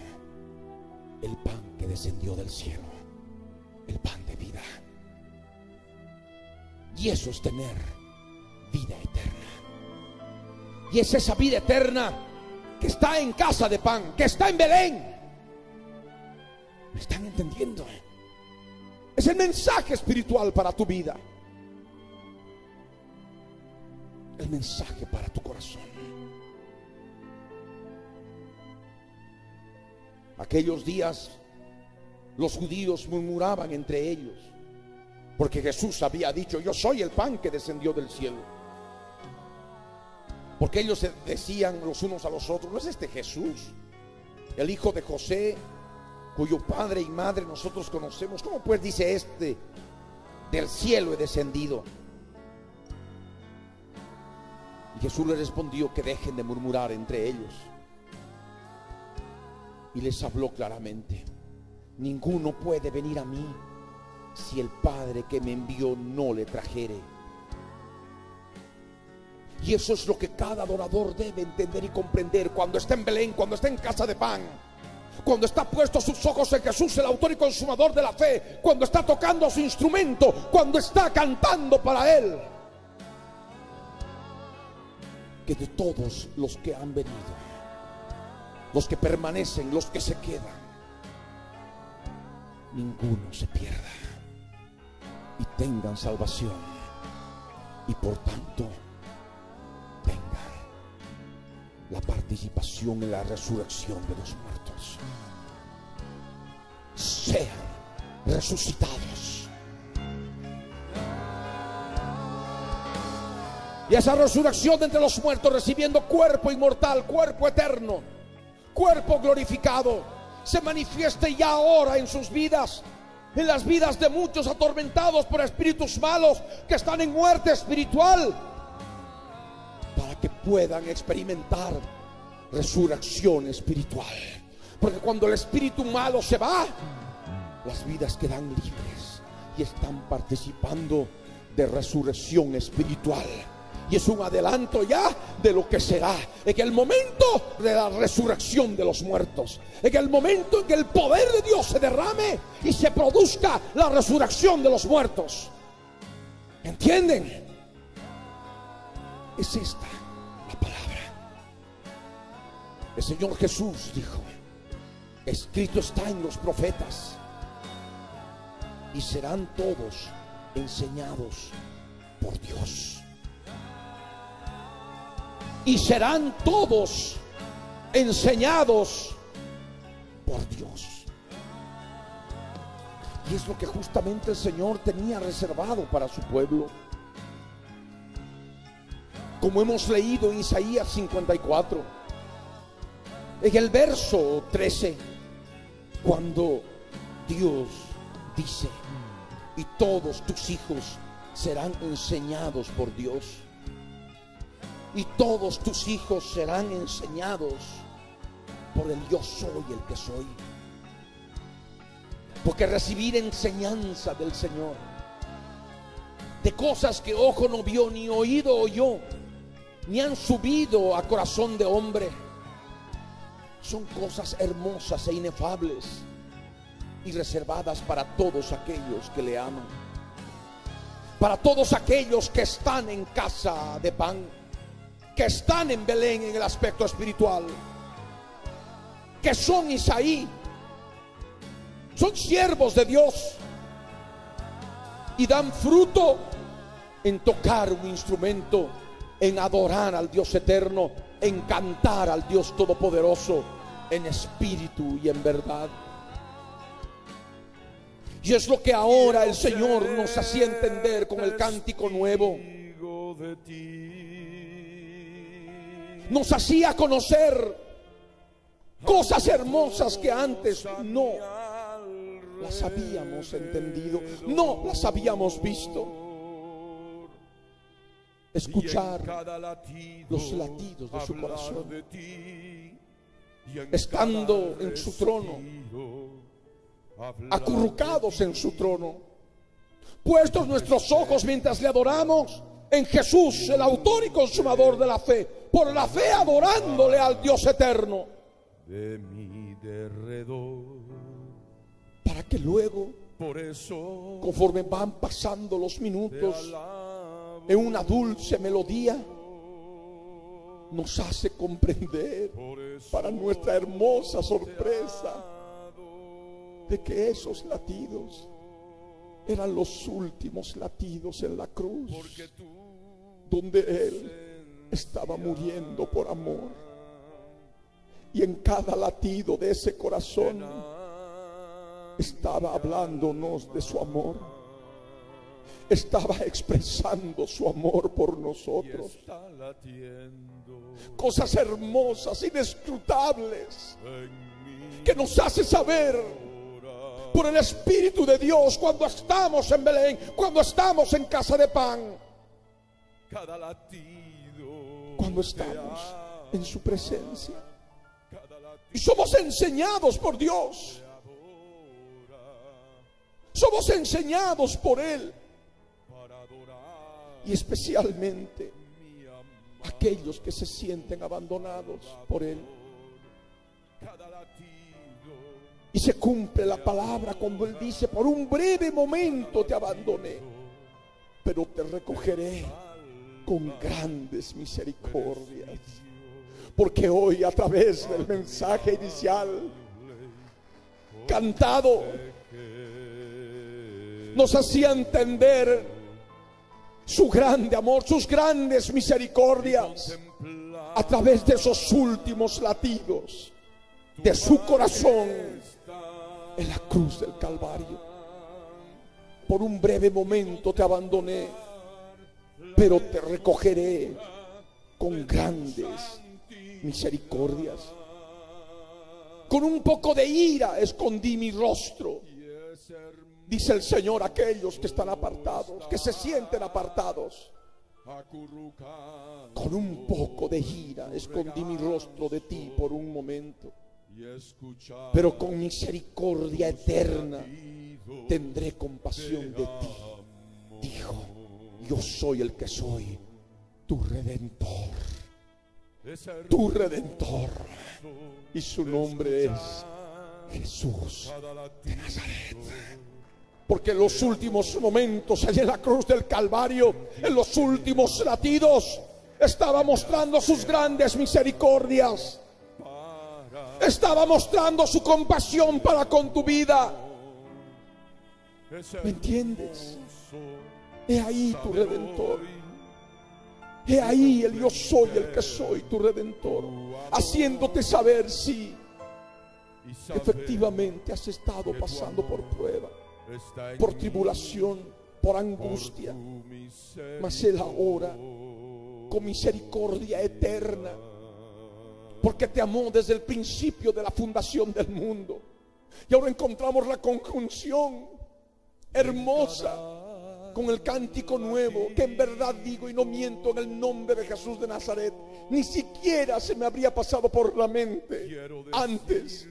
el pan que descendió del cielo, el pan de vida. Y eso es tener vida eterna. Y es esa vida eterna que está en casa de pan, que está en Belén. ¿Me están entendiendo? Es el mensaje espiritual para tu vida, el mensaje para tu corazón. Aquellos días los judíos murmuraban entre ellos, porque Jesús había dicho: yo soy el pan que descendió del cielo. Porque ellos se decían los unos a los otros: ¿no es este Jesús, el hijo de José, cuyo padre y madre nosotros conocemos? ¿Cómo pues dice este: del cielo he descendido? Y Jesús les respondió que dejen de murmurar entre ellos. Y les habló claramente: ninguno puede venir a mí si el Padre que me envió no le trajere. Y eso es lo que cada adorador debe entender y comprender cuando está en Belén, cuando está en casa de pan, cuando está puesto sus ojos en Jesús, el autor y consumador de la fe, cuando está tocando su instrumento, cuando está cantando para Él. Que de todos los que han venido, los que permanecen, los que se quedan, ninguno se pierda y tengan salvación, y por tanto tengan la participación en la resurrección de los muertos, sean resucitados. Y esa resurrección de entre los muertos, recibiendo cuerpo inmortal, cuerpo eterno, cuerpo glorificado, se manifieste ya ahora en sus vidas, en las vidas de muchos atormentados por espíritus malos que están en muerte espiritual, para que puedan experimentar resurrección espiritual. Porque cuando el espíritu malo se va, las vidas quedan libres y están participando de resurrección espiritual. Y es un adelanto ya de lo que será en el momento de la resurrección de los muertos, en el momento en que el poder de Dios se derrame y se produzca la resurrección de los muertos. ¿Entienden? Es esta la palabra. El Señor Jesús dijo: escrito está en los profetas, y serán todos enseñados por Dios. Y serán todos enseñados por Dios. Y es lo que justamente el Señor tenía reservado para su pueblo. Como hemos leído en Isaías 54, en el verso 13, cuando Dios dice: y todos tus hijos serán enseñados por Dios. Y todos tus hijos serán enseñados por el yo soy el que soy. Porque recibir enseñanza del Señor, de cosas que ojo no vio, ni oído oyó, ni han subido a corazón de hombre, son cosas hermosas e inefables y reservadas para todos aquellos que le aman, para todos aquellos que están en casa de pan, que están en Belén en el aspecto espiritual, que son Isaí, son siervos de Dios y dan fruto en tocar un instrumento, en adorar al Dios eterno, en cantar al Dios todopoderoso en espíritu y en verdad. Y es lo que ahora el Señor nos hacía entender con el cántico nuevo. Nos hacía conocer cosas hermosas que antes no las habíamos entendido, no las habíamos visto. Escuchar los latidos de su corazón, estando en su trono, acurrucados en su trono, puestos nuestros ojos mientras le adoramos en Jesús, el autor y consumador de la fe, por la fe adorándole al Dios eterno, de mi derredor. Para que luego, Por eso, conforme van pasando los minutos, en una dulce melodía, nos hace comprender, para nuestra hermosa sorpresa, de que esos latidos eran los últimos latidos en la cruz, donde Él estaba muriendo por amor. Y en cada latido de ese corazón estaba hablándonos de su amor, estaba expresando su amor por nosotros. Cosas hermosas, inescrutables, que nos hace saber por el Espíritu de Dios, cuando estamos en Belén, cuando estamos en casa de pan, cuando estamos en su presencia y somos enseñados por Dios, somos enseñados por Él. Y especialmente aquellos que se sienten abandonados por Él. Y se cumple la palabra cuando Él dice: por un breve momento te abandoné, pero te recogeré con grandes misericordias. Porque hoy, a través del mensaje inicial cantado, nos hacía entender su grande amor, sus grandes misericordias, a través de esos últimos latidos de su corazón en la cruz del Calvario. Por un breve momento te abandoné, pero te recogeré con grandes misericordias. Con un poco de ira escondí mi rostro, dice el Señor, a aquellos que están apartados, que se sienten apartados. Con un poco de ira escondí mi rostro de ti por un momento, pero con misericordia eterna tendré compasión de ti. Dijo: yo soy el que soy, tu Redentor, es tu Redentor, y su nombre es Jesús de Nazaret. Porque en los últimos momentos, allá en la cruz del Calvario, en los últimos latidos, estaba mostrando sus grandes misericordias. Estaba mostrando su compasión para con tu vida. ¿Me entiendes? He ahí tu Redentor. He ahí el yo soy el que soy, tu Redentor, haciéndote saber si efectivamente has estado pasando por prueba, por tribulación, por angustia, mas Él ahora, con misericordia eterna, porque te amó desde el principio de la fundación del mundo, y ahora encontramos la conjunción hermosa con el cántico nuevo, que en verdad digo y no miento, en el nombre de Jesús de Nazaret, ni siquiera se me habría pasado por la mente antes,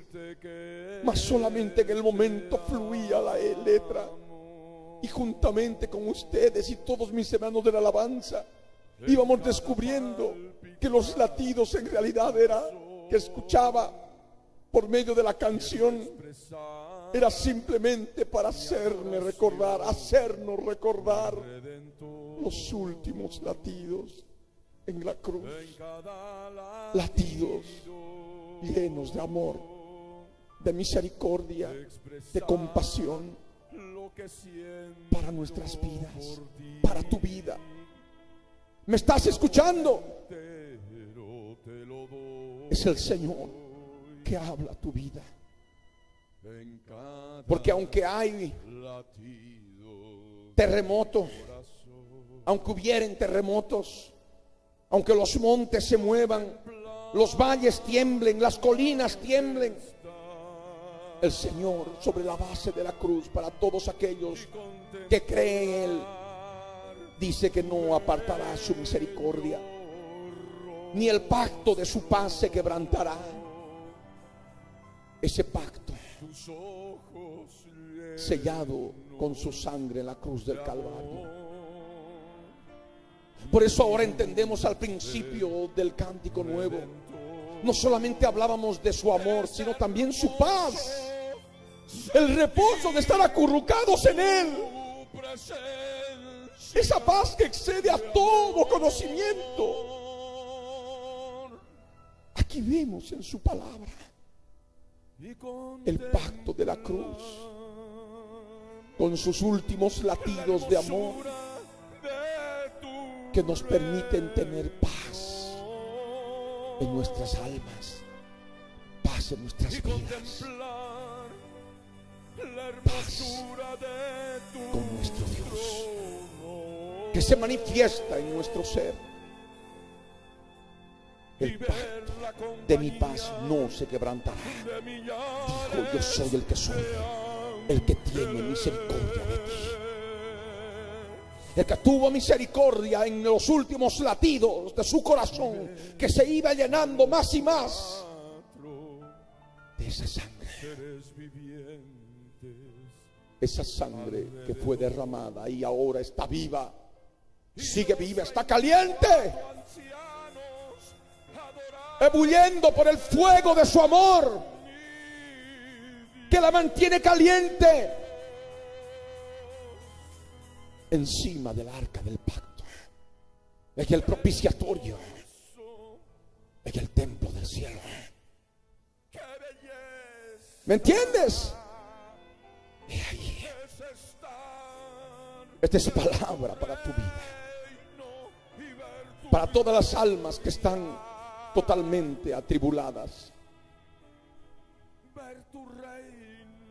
mas solamente en el momento fluía la letra, y juntamente con ustedes y todos mis hermanos de la alabanza íbamos descubriendo que los latidos en realidad era que escuchaba por medio de la canción, era simplemente para hacernos recordar los últimos latidos en la cruz, latidos llenos de amor, de misericordia, de compasión para nuestras vidas, para tu vida. ¿Me estás escuchando? Es el Señor que habla a tu vida. Porque aunque hay terremoto, aunque hubieran terremotos, aunque los montes se muevan, los valles tiemblen, las colinas tiemblen, el Señor sobre la base de la cruz, para todos aquellos que creen en Él, dice que no apartará su misericordia, ni el pacto de su paz se quebrantará. Ese pacto sellado con su sangre en la cruz del Calvario. Por eso ahora entendemos al principio del cántico nuevo, no solamente hablábamos de su amor, sino también su paz, el reposo de estar acurrucados en Él, esa paz que excede a todo conocimiento. Aquí vemos en su palabra el pacto de la cruz, con sus últimos latidos de amor que nos permiten tener paz en nuestras almas, paz en nuestras vidas, paz con nuestro Dios, que se manifiesta en nuestro ser. El pacto de mi paz no se quebrantará. Dijo: yo soy el que soy, el que tiene misericordia de ti, el que tuvo misericordia en los últimos latidos de su corazón, que se iba llenando más y más de esa sangre, esa sangre que fue derramada y ahora está viva, sigue viva, está caliente, ebulliendo por el fuego de su amor, que la mantiene caliente encima del arca del pacto, en el propiciatorio, en el templo del cielo. ¿Me entiendes? Y ahí, esta es palabra para tu vida, para todas las almas que están totalmente atribuladas,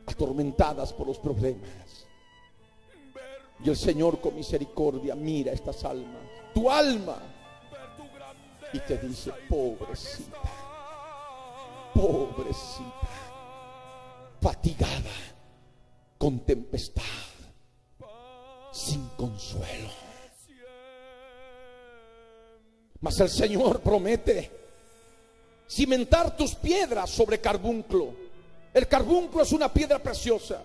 atormentadas por los problemas. Y el Señor con misericordia mira estas almas, tu alma, y te dice: pobrecita, pobrecita, fatigada con tempestad, sin consuelo. Mas el Señor promete cimentar tus piedras sobre carbunclo. El carbunclo es una piedra preciosa,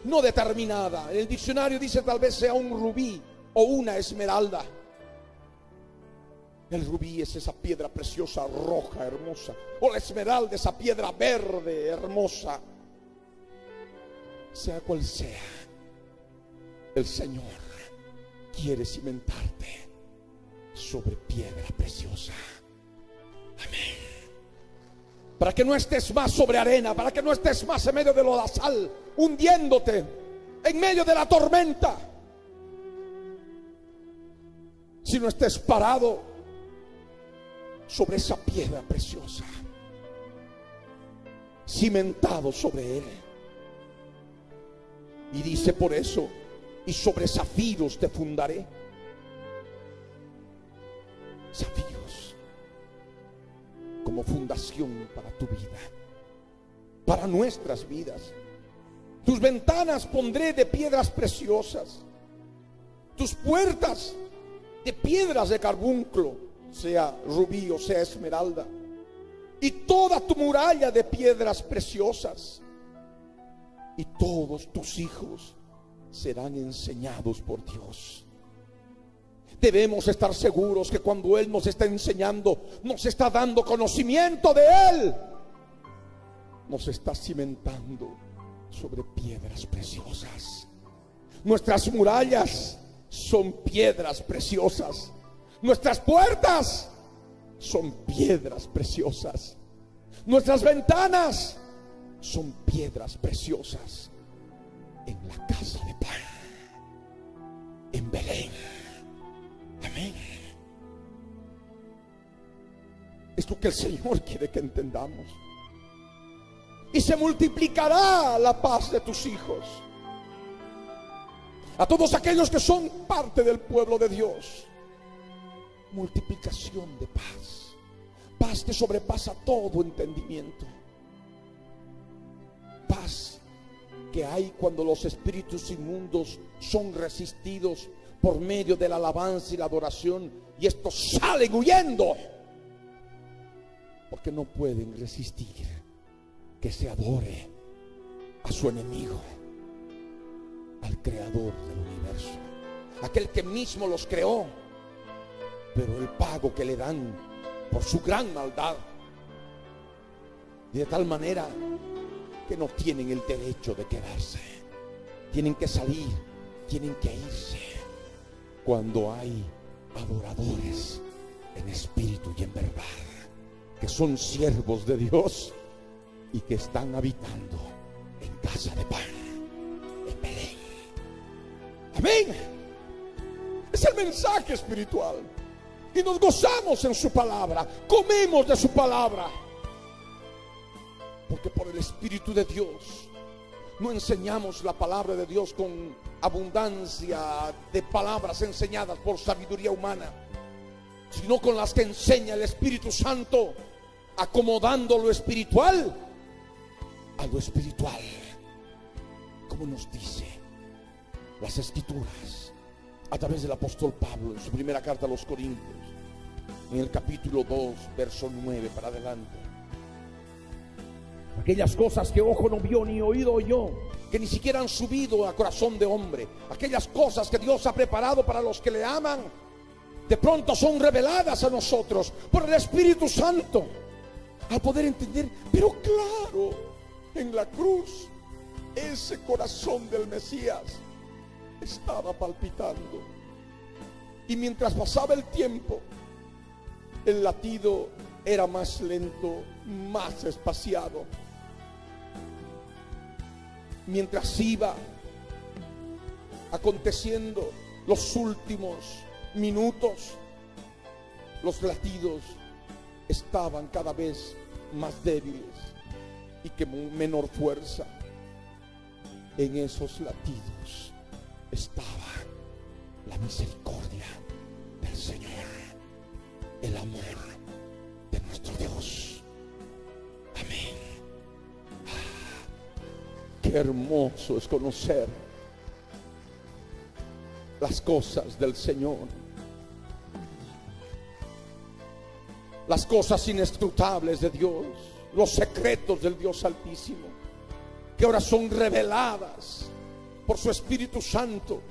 no determinada. En el diccionario dice tal vez sea un rubí o una esmeralda. El rubí es esa piedra preciosa, roja, hermosa. O la esmeralda, esa piedra verde, hermosa. Sea cual sea, el Señor quiere cimentarte sobre piedra preciosa. Amén. Para que no estés más sobre arena, para que no estés más en medio de lodazal, hundiéndote en medio de la tormenta, sino estés parado sobre esa piedra preciosa, cimentado sobre él. Y dice por eso: y sobre zafiros te fundaré. Zafiros como fundación para tu vida, para nuestras vidas. Tus ventanas pondré de piedras preciosas, tus puertas de piedras de carbunclo, sea rubí o sea esmeralda, y toda tu muralla de piedras preciosas. Y todos tus hijos serán enseñados por Dios. Debemos estar seguros que cuando Él nos está enseñando, nos está dando conocimiento de Él, nos está cimentando sobre piedras preciosas. Nuestras murallas son piedras preciosas. Nuestras puertas son piedras preciosas. Nuestras ventanas son piedras preciosas. En la casa de pan, en Belén. Amén. Es lo que el Señor quiere que entendamos. Y se multiplicará la paz de tus hijos. A todos aquellos que son parte del pueblo de Dios, multiplicación de paz. Paz que sobrepasa todo entendimiento. Paz que hay cuando los espíritus inmundos son resistidos por medio de la alabanza y la adoración, y estos salen huyendo porque no pueden resistir que se adore a su enemigo, al creador del universo, aquel que mismo los creó, pero el pago que le dan por su gran maldad, de tal manera que no tienen el derecho de quedarse. Tienen que salir, tienen que irse cuando hay adoradores en espíritu y en verdad, que son siervos de Dios y que están habitando en casa de pan, en Belén. Amén. Es el mensaje espiritual. Y nos gozamos en su palabra, comemos de su palabra, porque por el Espíritu de Dios no enseñamos la palabra de Dios con abundancia de palabras enseñadas por sabiduría humana, sino con las que enseña el Espíritu Santo, acomodando lo espiritual a lo espiritual, como nos dice las Escrituras a través del apóstol Pablo en su primera carta a los Corintios, en el capítulo 2, verso 9 para adelante. Aquellas cosas que ojo no vio ni oído oyó, que ni siquiera han subido a corazón de hombre, aquellas cosas que Dios ha preparado para los que le aman, de pronto son reveladas a nosotros por el Espíritu Santo, al poder entender. Pero claro, en la cruz ese corazón del Mesías estaba palpitando, y mientras pasaba el tiempo, el latido era más lento, más espaciado. Mientras iba aconteciendo los últimos minutos, los latidos estaban cada vez más débiles y con menor fuerza. En esos latidos estaba la misericordia del Señor, el amor de nuestro Dios. Amén. Qué hermoso es conocer las cosas del Señor, las cosas inescrutables de Dios, los secretos del Dios Altísimo, que ahora son reveladas por su Espíritu Santo,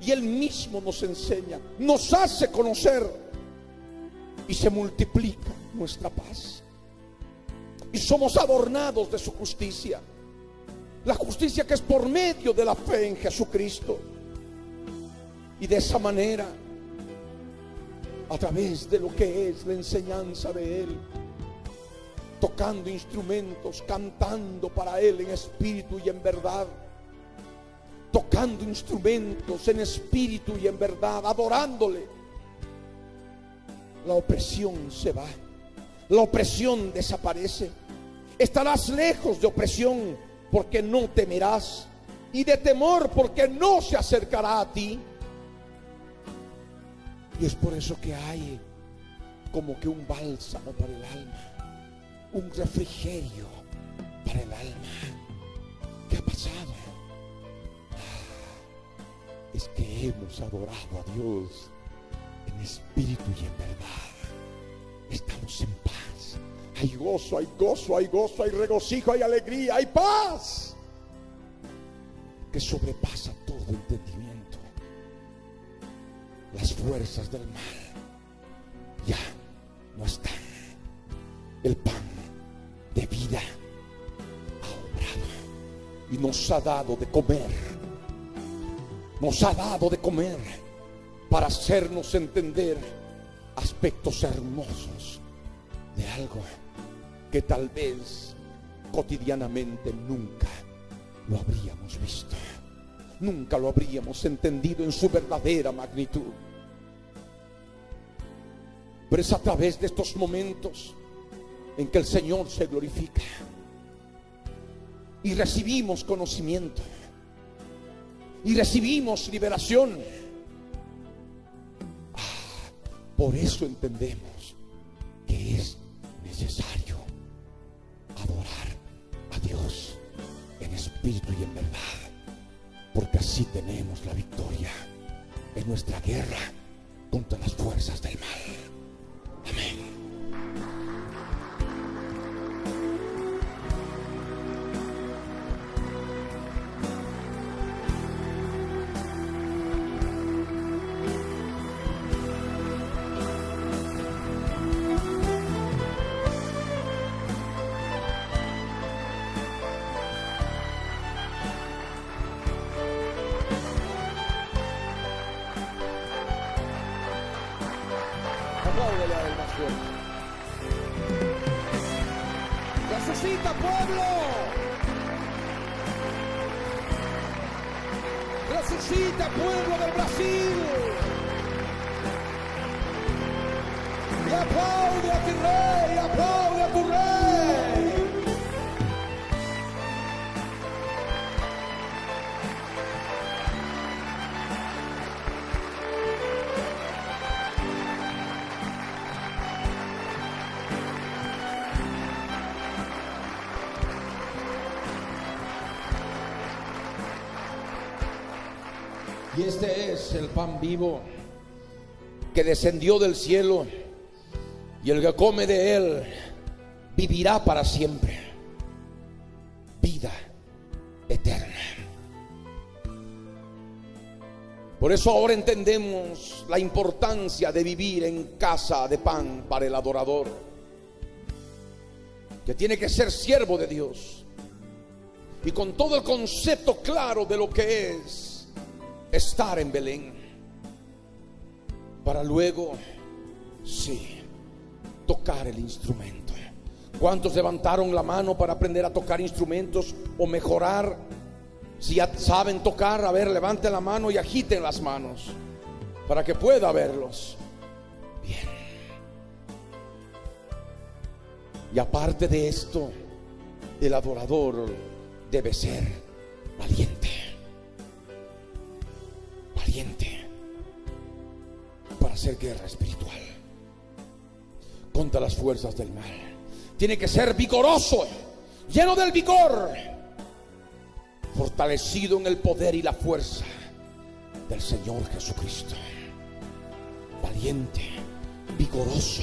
y Él mismo nos enseña, nos hace conocer y se multiplica nuestra paz. Y somos adornados de su justicia. La justicia que es por medio de la fe en Jesucristo. Y de esa manera, a través de lo que es la enseñanza de Él, tocando instrumentos, cantando para Él en espíritu y en verdad, tocando instrumentos en espíritu y en verdad, adorándole, la opresión se va, la opresión desaparece. Estarás lejos de opresión porque no temerás, y de temor porque no se acercará a ti. Y es por eso que hay como que un bálsamo para el alma, un refrigerio para el alma. ¿Qué ha pasado? Es que hemos adorado a Dios en espíritu y en verdad. Estamos en paz. Hay gozo, hay gozo, hay gozo, hay regocijo, hay alegría, hay paz que sobrepasa todo entendimiento. Las fuerzas del mal ya no están. El pan de vida ha obrado y nos ha dado de comer. Nos ha dado de comer para hacernos entender aspectos hermosos de algo que tal vez cotidianamente nunca lo habríamos visto, nunca lo habríamos entendido en su verdadera magnitud. Pero es a través de estos momentos en que el Señor se glorifica y recibimos conocimiento y recibimos liberación. Por eso entendemos que es necesario adorar a Dios en espíritu y en verdad, porque así tenemos la victoria en nuestra guerra contra las fuerzas del mal. Amén. Apláudele a él más fuerte. Resucita, pueblo. Resucita, pueblo del Brasil. Y aplaude a tu rey, aplaude a tu rey. Y este es el pan vivo que descendió del cielo, y el que come de él vivirá para siempre. Vida eterna. Por eso ahora entendemos la importancia de vivir en casa de pan para el adorador, que tiene que ser siervo de Dios y con todo el concepto claro de lo que es estar en Belén, para luego, sí, tocar el instrumento. ¿Cuántos levantaron la mano para aprender a tocar instrumentos o mejorar? Si ya saben tocar, a ver, levanten la mano y agiten las manos para que pueda verlos. Bien. Y aparte de esto, el adorador debe ser valiente. Valiente para hacer guerra espiritual contra las fuerzas del mal. Tiene que ser vigoroso, lleno del vigor, fortalecido en el poder y la fuerza del Señor Jesucristo. Valiente, vigoroso,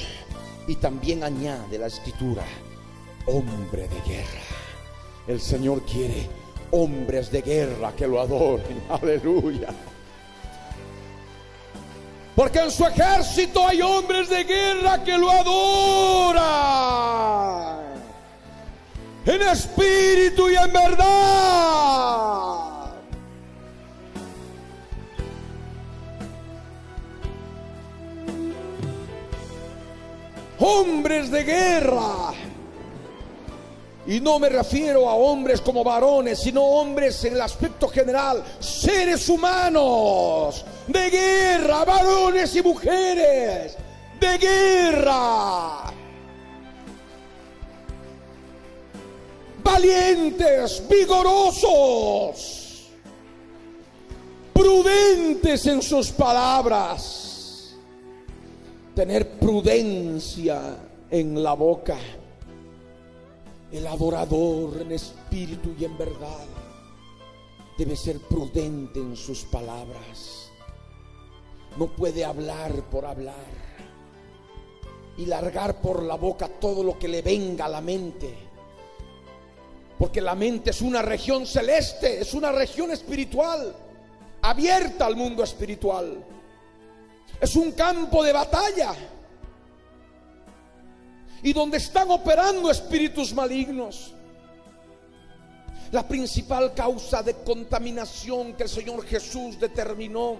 y también añade la escritura, hombre de guerra. El Señor quiere hombres de guerra que lo adoren. Aleluya. Porque en su ejército hay hombres de guerra que lo adoran en espíritu y en verdad. Hombres de guerra. Y no me refiero a hombres como varones, sino hombres en el aspecto general, seres humanos de guerra, varones y mujeres de guerra, valientes, vigorosos, prudentes en sus palabras, tener prudencia en la boca. El adorador en espíritu y en verdad debe ser prudente en sus palabras. No puede hablar por hablar y largar por la boca todo lo que le venga a la mente, porque la mente es una región celeste, es una región espiritual, abierta al mundo espiritual. Es un campo de batalla y donde están operando espíritus malignos. La principal causa de contaminación que el Señor Jesús determinó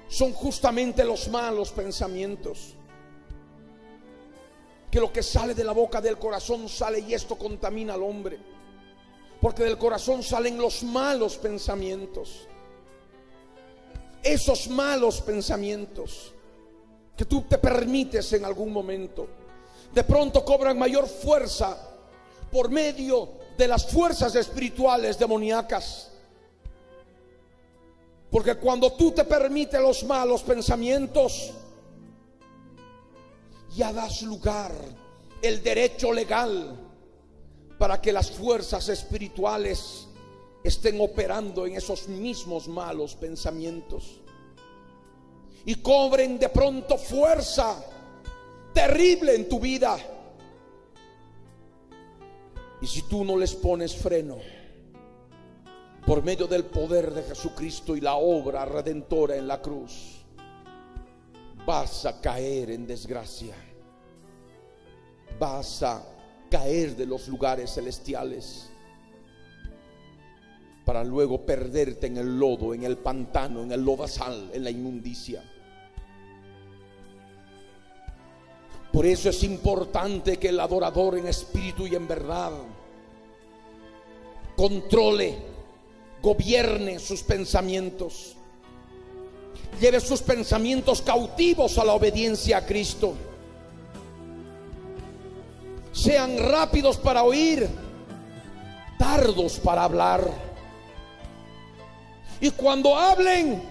son justamente los malos pensamientos. Que lo que sale de la boca del corazón sale, y esto contamina al hombre, porque del corazón salen los malos pensamientos. Esos malos pensamientos que tú te permites en algún momento, de pronto cobran mayor fuerza por medio de las fuerzas espirituales demoníacas. Porque cuando tú te permites los malos pensamientos, ya das lugar, el derecho legal, para que las fuerzas espirituales estén operando en esos mismos malos pensamientos y cobren de pronto fuerza terrible en tu vida. Y si tú no les pones freno por medio del poder de Jesucristo y la obra redentora en la cruz, vas a caer en desgracia, vas a caer de los lugares celestiales para luego perderte en el lodo, en el pantano, en el lodazal, en la inmundicia. Por eso es importante que el adorador en espíritu y en verdad controle, gobierne sus pensamientos, lleve sus pensamientos cautivos a la obediencia a Cristo. Sean rápidos para oír, tardos para hablar. Y cuando hablen,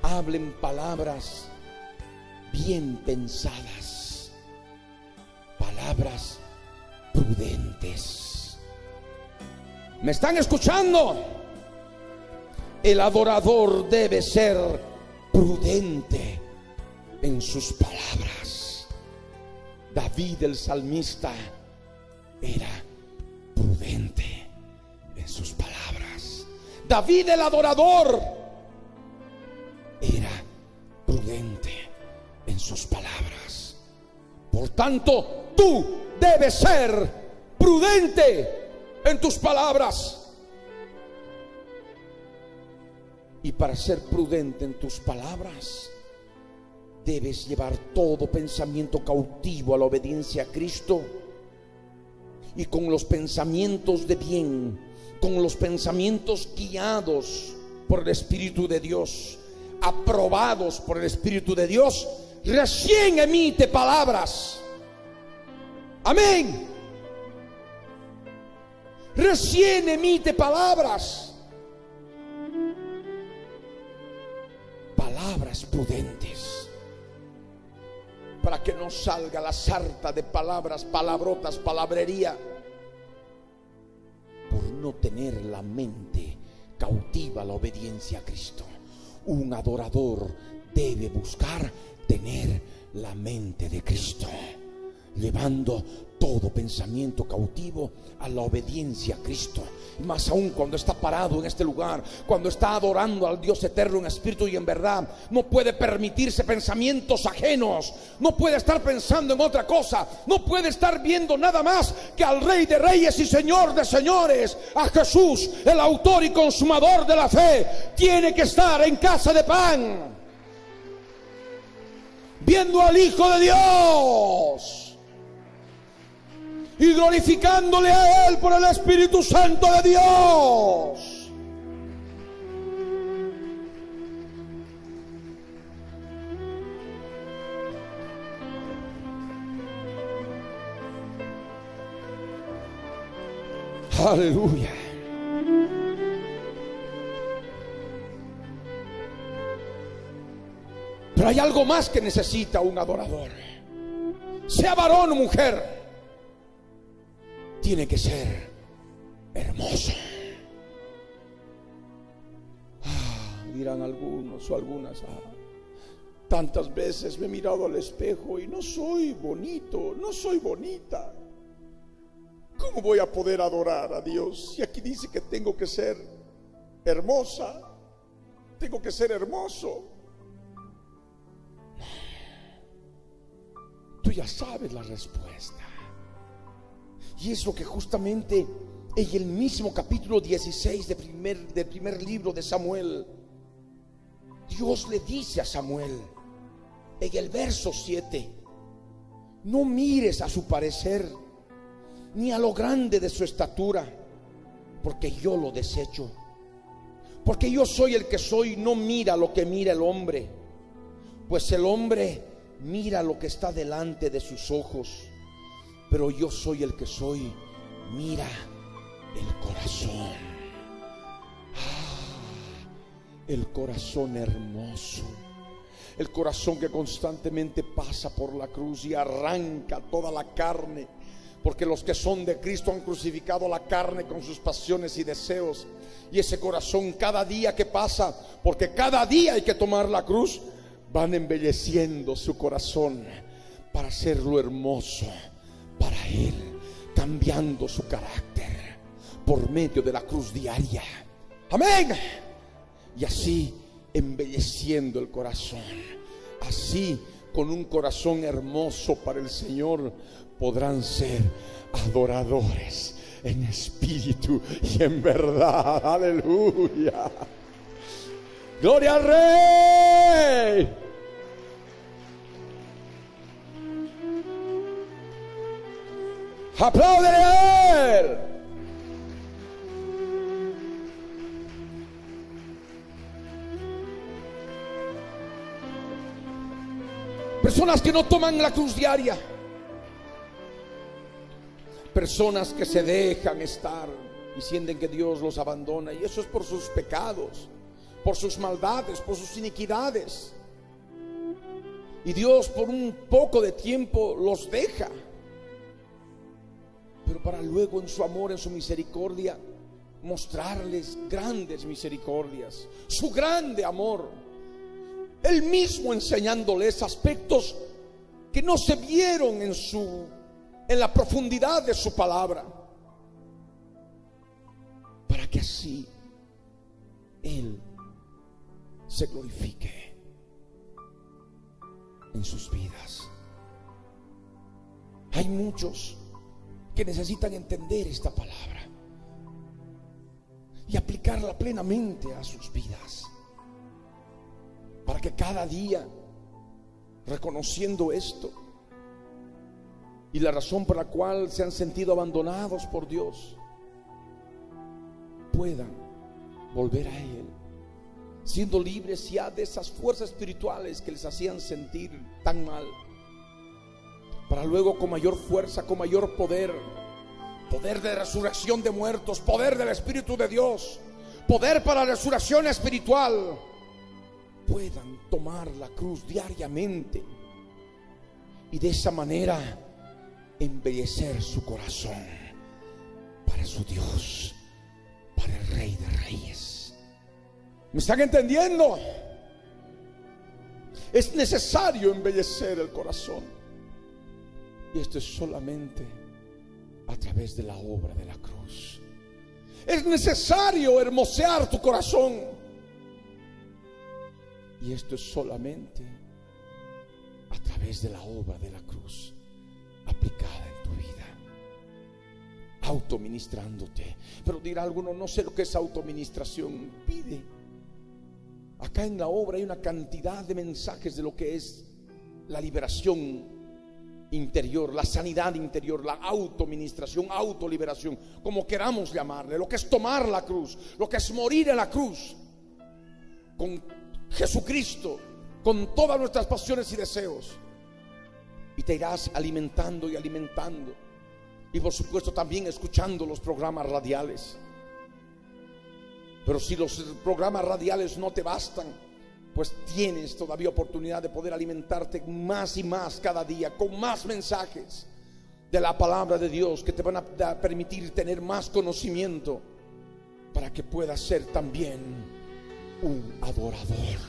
hablen palabras bien pensadas, palabras prudentes. ¿Me están escuchando? El adorador debe ser prudente en sus palabras. David el salmista era prudente en sus palabras. David el adorador era prudente en sus palabras. Por tanto, tú debes ser prudente en tus palabras. Y para ser prudente en tus palabras, debes llevar todo pensamiento cautivo a la obediencia a Cristo, y con los pensamientos de bien, con los pensamientos guiados por el Espíritu de Dios, aprobados por el Espíritu de Dios, recién emite palabras. Amén. Recién emite palabras. Palabras prudentes, para que no salga la sarta de palabras, palabrotas, palabrería, por no tener la mente cautiva a la obediencia a Cristo. Un adorador debe buscar tener la mente de Cristo. llevando todo pensamiento cautivo a la obediencia a Cristo. Y más aún cuando está parado en este lugar, cuando está adorando al Dios eterno en espíritu y en verdad, no puede permitirse pensamientos ajenos, no puede estar pensando en otra cosa, no puede estar viendo nada más que al Rey de Reyes y Señor de Señores, a Jesús, el autor y consumador de la fe. Tiene que estar en casa de pan, viendo al Hijo de Dios y glorificándole a Él por el Espíritu Santo de Dios. Aleluya. Pero hay algo más que necesita un adorador. Sea varón o mujer, tiene que ser hermoso. Dirán algunos o algunas: tantas veces me he mirado al espejo y no soy bonito, no soy bonita. ¿Cómo voy a poder adorar a Dios si aquí dice que tengo que ser hermosa, tengo que ser hermoso? Tú ya sabes la respuesta. Y es lo que justamente en el mismo capítulo 16 del primer libro de Samuel, Dios le dice a Samuel en el verso 7: no mires a su parecer, ni a lo grande de su estatura, porque yo lo desecho. Porque yo soy el que soy, no mira lo que mira el hombre, pues el hombre mira lo que está delante de sus ojos, pero yo soy el que soy, mira el corazón. El corazón hermoso, el corazón que constantemente pasa por la cruz y arranca toda la carne, porque los que son de Cristo han crucificado la carne con sus pasiones y deseos. Y ese corazón, cada día que pasa, porque cada día hay que tomar la cruz, van embelleciendo su corazón para hacerlo hermoso para Él, cambiando su carácter por medio de la cruz diaria. Amén. Y así embelleciendo el corazón, así con un corazón hermoso para el Señor, podrán ser adoradores en espíritu y en verdad. Aleluya. Gloria al Rey. Apláudele a Él. Personas que no toman la cruz diaria, personas que se dejan estar y sienten que Dios los abandona, y eso es por sus pecados, por sus maldades, por sus iniquidades, y Dios por un poco de tiempo los deja, pero para luego en su amor, en su misericordia, mostrarles grandes misericordias, su grande amor. Él mismo enseñándoles aspectos que no se vieron en la profundidad de su palabra, para que así Él se glorifique en sus vidas. Hay muchos que necesitan entender esta palabra y aplicarla plenamente a sus vidas, para que cada día, reconociendo esto y la razón por la cual se han sentido abandonados por Dios, puedan volver a Él, siendo libres ya de esas fuerzas espirituales que les hacían sentir tan mal, para luego con mayor fuerza, con mayor poder de resurrección de muertos, poder del Espíritu de Dios, poder para la resurrección espiritual, puedan tomar la cruz diariamente y de esa manera embellecer su corazón para su Dios, para el Rey de Reyes. ¿Me están entendiendo? Es necesario embellecer el corazón. Y esto es solamente a través de la obra de la cruz. Es necesario hermosear tu corazón. Y esto es solamente a través de la obra de la cruz aplicada en tu vida, autoministrándote. Pero dirá alguno: no sé lo que es autoministración. Pide. Acá en la obra hay una cantidad de mensajes de lo que es la liberación interior, la sanidad interior, la autoministración, autoliberación, como queramos llamarle. Lo que es tomar la cruz, lo que es morir en la cruz con Jesucristo, con todas nuestras pasiones y deseos. Y te irás alimentando y alimentando. Y por supuesto también escuchando los programas radiales. Pero si los programas radiales no te bastan, pues tienes todavía oportunidad de poder alimentarte más y más cada día, con más mensajes de la palabra de Dios, que te van a permitir tener más conocimiento, para que puedas ser también un adorador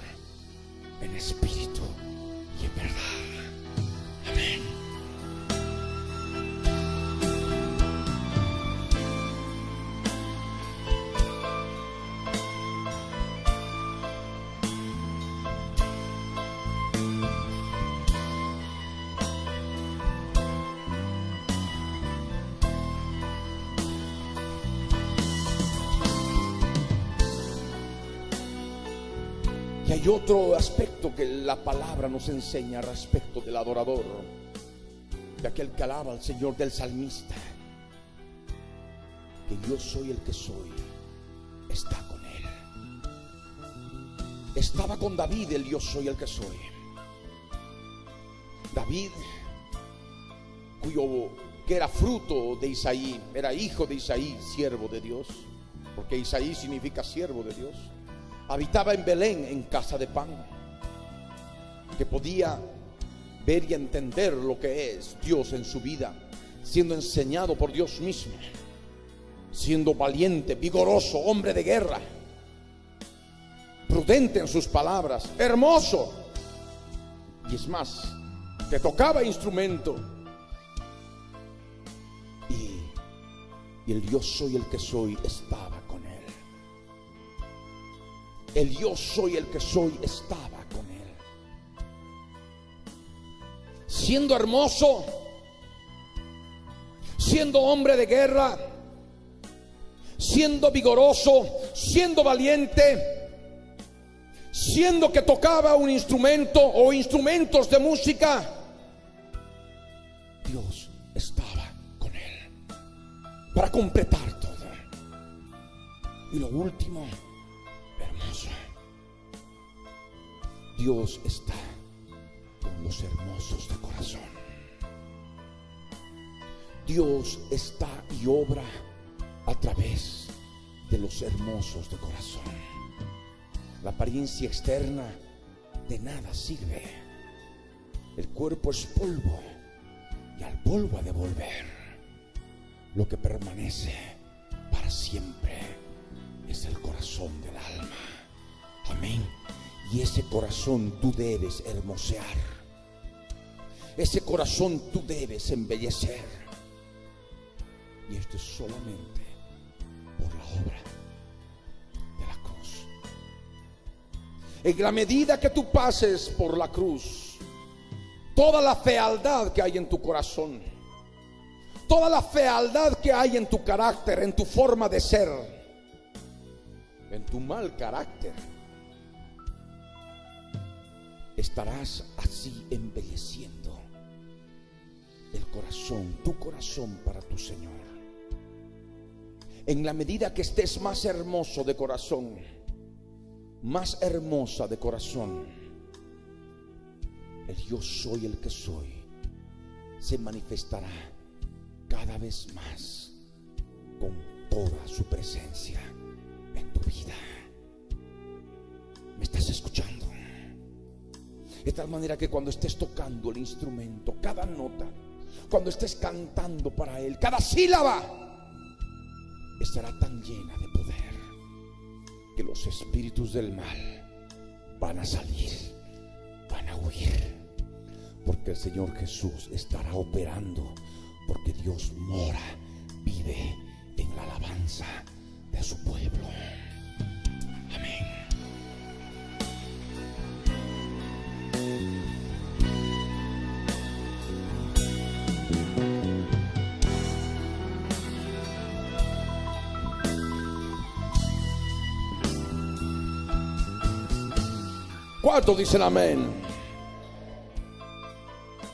en espíritu y en verdad. Amén. Y hay otro aspecto que la palabra nos enseña respecto del adorador, de aquel que alaba al Señor, del salmista: que yo soy el que soy, está con él. Estaba con David el yo soy el que soy. David, que era fruto de Isaí, era hijo de Isaí, siervo de Dios, porque Isaí significa siervo de Dios. Habitaba en Belén, en casa de pan, que podía ver y entender lo que es Dios en su vida, siendo enseñado por Dios mismo, siendo valiente, vigoroso, hombre de guerra, prudente en sus palabras, hermoso. Y es más, que tocaba instrumento. Y el yo soy el que soy estaba con él. El yo soy el que soy estaba con él. Siendo hermoso, siendo hombre de guerra, siendo vigoroso, siendo valiente, siendo que tocaba un instrumento o instrumentos de música, Dios estaba con él para completar todo. Y lo último, hermoso, Dios está con los hermosos de corazón. Dios está y obra a través de los hermosos de corazón. La apariencia externa de nada sirve. El cuerpo es polvo y al polvo ha de volver. Lo que permanece para siempre es el corazón del alma. Amén. Y ese corazón tú debes hermosear. Ese corazón tú debes embellecer. Y esto es solamente por la obra de la cruz. En la medida que tú pases por la cruz, toda la fealdad que hay en tu corazón, toda la fealdad que hay en tu carácter, en tu forma de ser, en tu mal carácter, estarás así embelleciendo el corazón, tu corazón para tu Señor. En la medida que estés más hermoso de corazón, más hermosa de corazón, el yo soy el que soy se manifestará cada vez más con toda su presencia en tu vida. ¿Me estás escuchando? De tal manera que cuando estés tocando el instrumento, cada nota, cuando estés cantando para Él, cada sílaba estará tan llena de poder que los espíritus del mal van a salir, van a huir, porque el Señor Jesús estará operando, porque Dios mora, vive en la alabanza de su pueblo. Amén. ¿Cuántos dicen amén?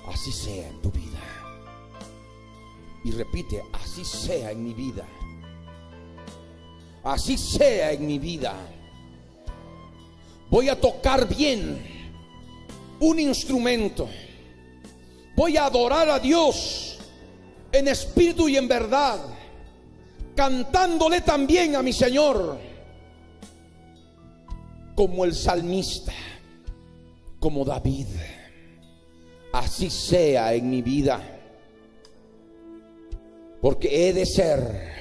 Así sea en tu vida. Y repite, así sea en mi vida. Así sea en mi vida. Voy a tocar bien un instrumento. Voy a adorar a Dios en espíritu y en verdad, cantándole también a mi Señor, como el salmista, como David. Así sea en mi vida, porque he de ser,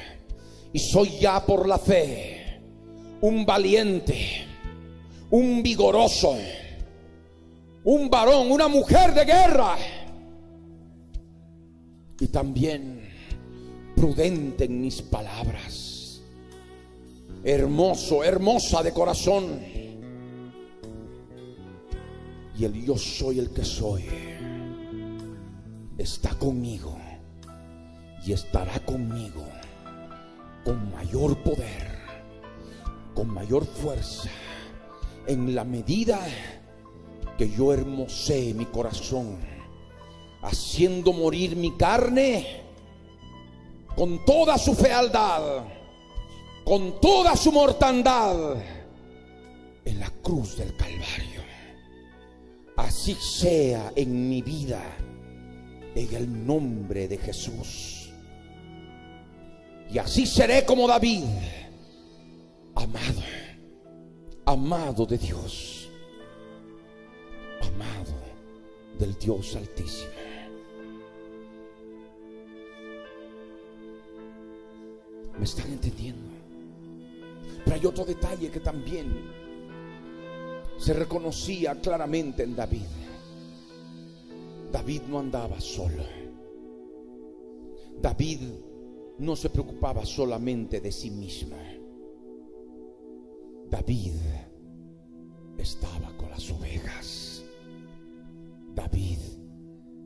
y soy ya por la fe, un valiente, un vigoroso, un varón, una mujer de guerra, y también prudente en mis palabras, hermoso, hermosa de corazón. Y el yo soy el que soy está conmigo y estará conmigo con mayor poder, con mayor fuerza, en la medida que yo hermosee mi corazón, haciendo morir mi carne con toda su fealdad, con toda su mortandad, en la cruz del Calvario. Así sea en mi vida, en el nombre de Jesús. Y así seré como David, amado, amado de Dios, amado del Dios Altísimo. ¿Me están entendiendo? Pero hay otro detalle que también se reconocía claramente en David. David no andaba solo. David no se preocupaba solamente de sí mismo. David estaba con las ovejas. David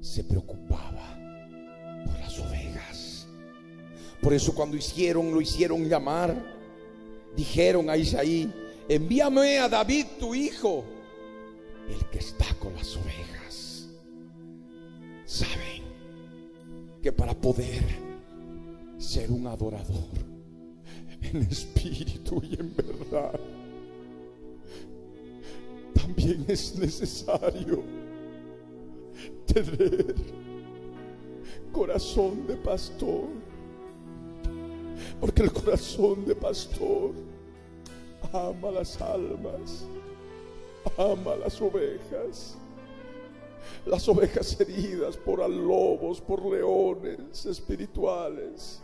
se preocupaba por las ovejas. Por eso cuando lo hicieron llamar, dijeron a Isaí: envíame a David tu hijo, el que está con las ovejas. Saben que para poder ser un adorador en espíritu y en verdad, también es necesario tener corazón de pastor, porque el corazón de pastor ama las almas, ama las ovejas heridas por lobos, por leones espirituales,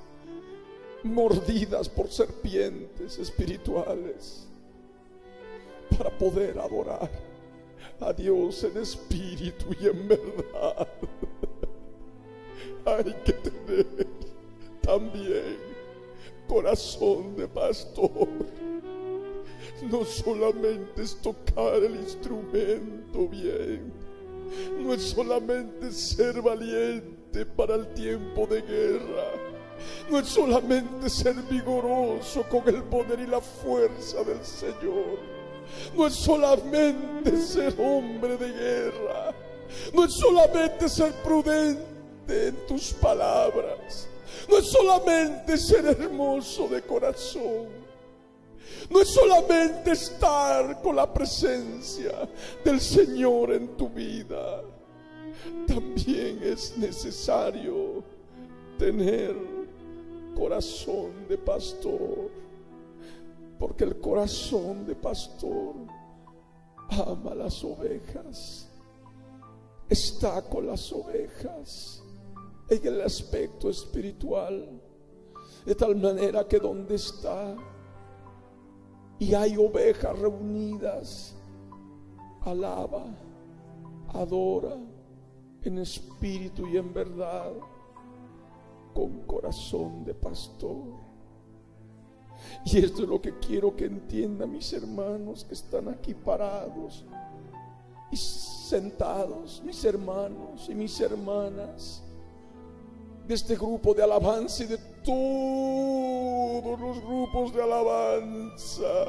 mordidas por serpientes espirituales, para poder adorar a Dios en espíritu y en verdad. Hay que tener también corazón de pastor. No solamente es tocar el instrumento bien, no es solamente ser valiente para el tiempo de guerra, no es solamente ser vigoroso con el poder y la fuerza del Señor, no es solamente ser hombre de guerra, no es solamente ser prudente en tus palabras, no es solamente ser hermoso de corazón, no es solamente estar con la presencia del Señor en tu vida. También es necesario tener corazón de pastor, porque el corazón de pastor ama las ovejas, está con las ovejas en el aspecto espiritual, de tal manera que donde está y hay ovejas reunidas, alaba, adora, en espíritu y en verdad, con corazón de pastor. Y esto es lo que quiero que entiendan mis hermanos que están aquí parados y sentados, mis hermanos y mis hermanas de este grupo de alabanza y de todos los grupos de alabanza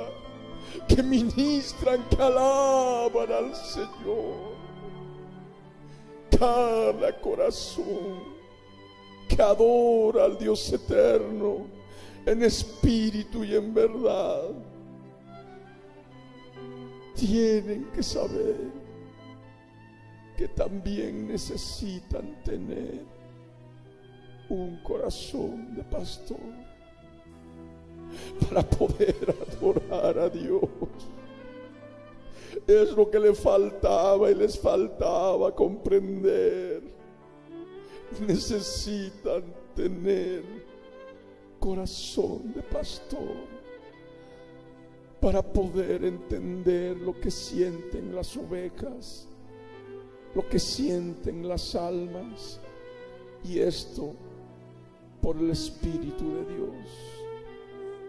que ministran, que alaban al Señor. Cada corazón que adora al Dios eterno en espíritu y en verdad tienen que saber que también necesitan tener un corazón de pastor para poder adorar a Dios. Es lo que le faltaba y les faltaba comprender. Necesitan tener corazón de pastor para poder entender lo que sienten las ovejas, lo que sienten las almas, y esto por el Espíritu de Dios,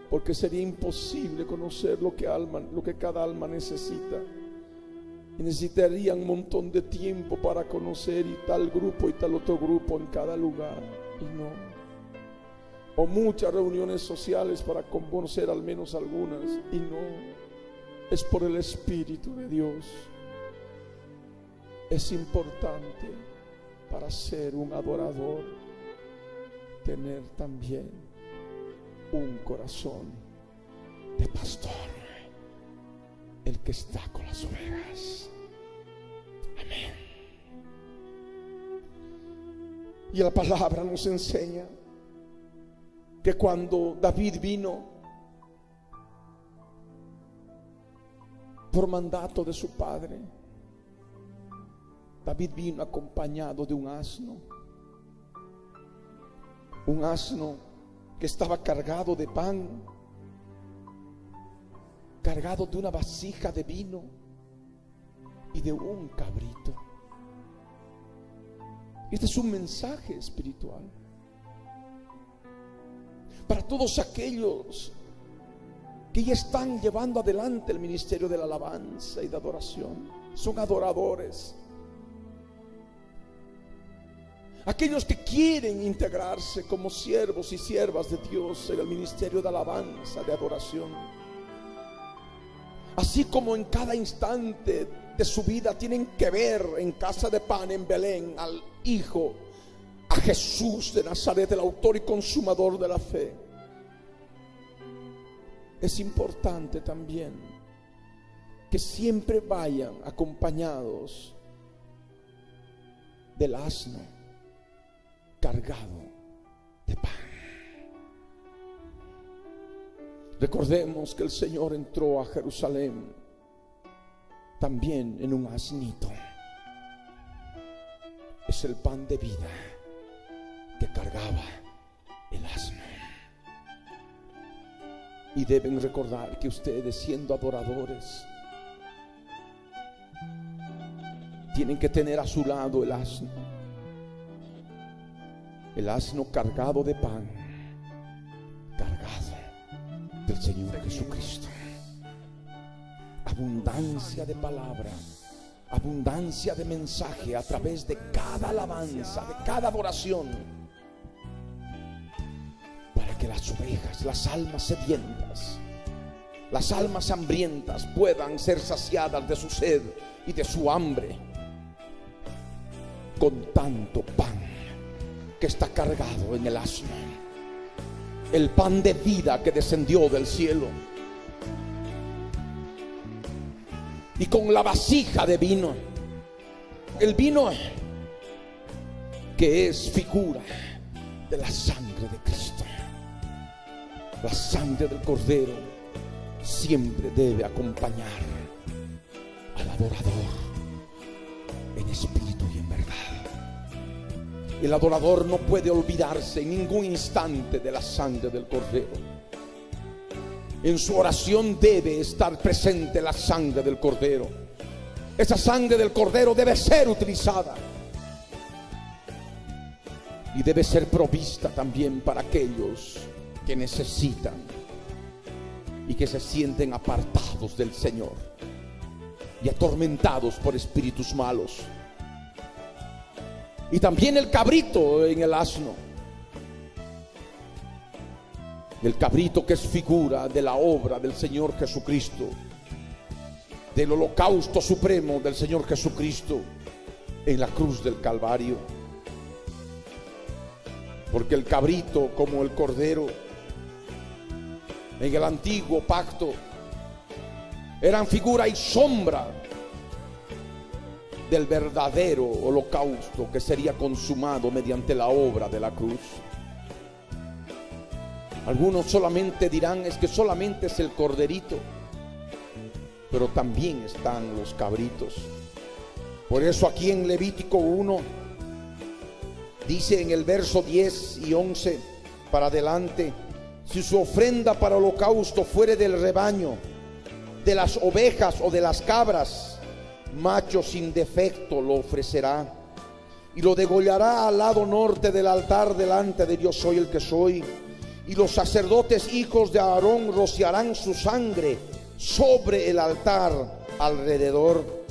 porque sería imposible conocer lo que cada alma necesita, y necesitarían un montón de tiempo para conocer y tal grupo y tal otro grupo en cada lugar, y no, o muchas reuniones sociales para conocer al menos algunas, y no, es por el Espíritu de Dios. Es importante para ser un adorador tener también un corazón de pastor, el que está con las ovejas. Amén. Y la palabra nos enseña que cuando David vino por mandato de su padre, David vino acompañado de un asno que estaba cargado de pan, cargado de una vasija de vino y de un cabrito. Este es un mensaje espiritual para todos aquellos que ya están llevando adelante el ministerio de la alabanza y de adoración. Son adoradores. Aquellos que quieren integrarse como siervos y siervas de Dios en el ministerio de alabanza, de adoración. Así como en cada instante de su vida tienen que ver en Casa de Pan en Belén al Hijo, a Jesús de Nazaret, el autor y consumador de la fe. Es importante también que siempre vayan acompañados del asno cargado de pan. Recordemos que el Señor entró a Jerusalén también en un asnito. Es el pan de vida que cargaba el asno. Y deben recordar que ustedes, siendo adoradores, tienen que tener a su lado el asno cargado de pan, cargado del Señor Jesucristo. Abundancia de palabra, abundancia de mensaje a través de cada alabanza, de cada adoración, para que las ovejas, las almas sedientas, las almas hambrientas puedan ser saciadas de su sed y de su hambre con tanto pan que está cargado en el asno, el pan de vida que descendió del cielo, y con la vasija de vino, el vino que es figura de la sangre de Cristo. La sangre del Cordero siempre debe acompañar al adorador en espíritu y en verdad. El adorador no puede olvidarse en ningún instante de la sangre del Cordero. En su oración debe estar presente la sangre del Cordero. Esa sangre del Cordero debe ser utilizada y debe ser provista también para aquellos que necesitan y que se sienten apartados del Señor y atormentados por espíritus malos. Y también el cabrito en el asno. El cabrito, que es figura de la obra del Señor Jesucristo, del holocausto supremo del Señor Jesucristo en la cruz del Calvario. Porque el cabrito, como el cordero en el antiguo pacto, eran figura y sombra del verdadero holocausto que sería consumado mediante la obra de la cruz. Algunos solamente dirán: es que solamente es el corderito, pero también están los cabritos. Por eso aquí en Levítico 1 dice en el verso 10 y 11 para adelante: si su ofrenda para holocausto fuere del rebaño, de las ovejas o de las cabras, macho sin defecto lo ofrecerá, y lo degollará al lado norte del altar delante de Dios soy el que soy. Y los sacerdotes hijos de Aarón rociarán su sangre sobre el altar alrededor.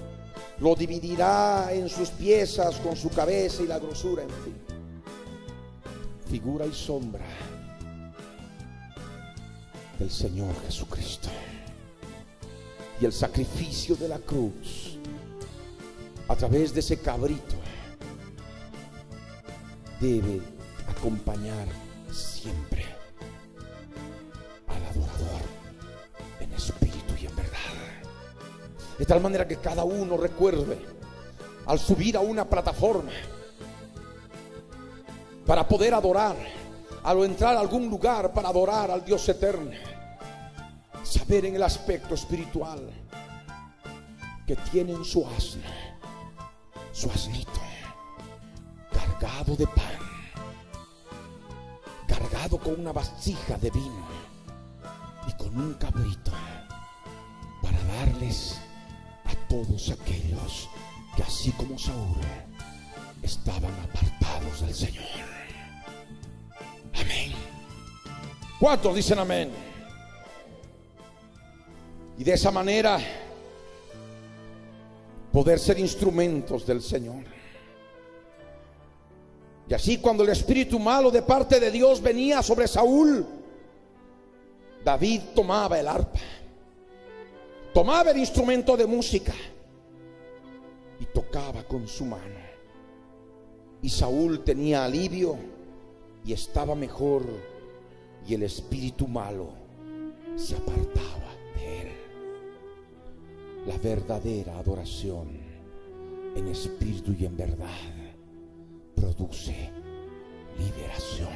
Lo dividirá en sus piezas con su cabeza y la grosura, en fin. Figura y sombra del Señor Jesucristo. Y el sacrificio de la cruz a través de ese cabrito debe acompañar siempre al adorador en espíritu y en verdad. De tal manera que cada uno recuerde, al subir a una plataforma para poder adorar, al entrar a algún lugar para adorar al Dios eterno, saber en el aspecto espiritual que tienen su asno, su asnito, cargado de pan, cargado con una vasija de vino y con un cabrito, para darles a todos aquellos que, así como Saúl, estaban apartados del Señor. Amén. ¿Cuántos dicen amén? Y de esa manera poder ser instrumentos del Señor. Y así, cuando el espíritu malo de parte de Dios venía sobre Saúl, David tomaba el arpa, tomaba el instrumento de música y tocaba con su mano. Y Saúl tenía alivio y estaba mejor, y el espíritu malo se apartaba de él. La verdadera adoración en espíritu y en verdad produce liberación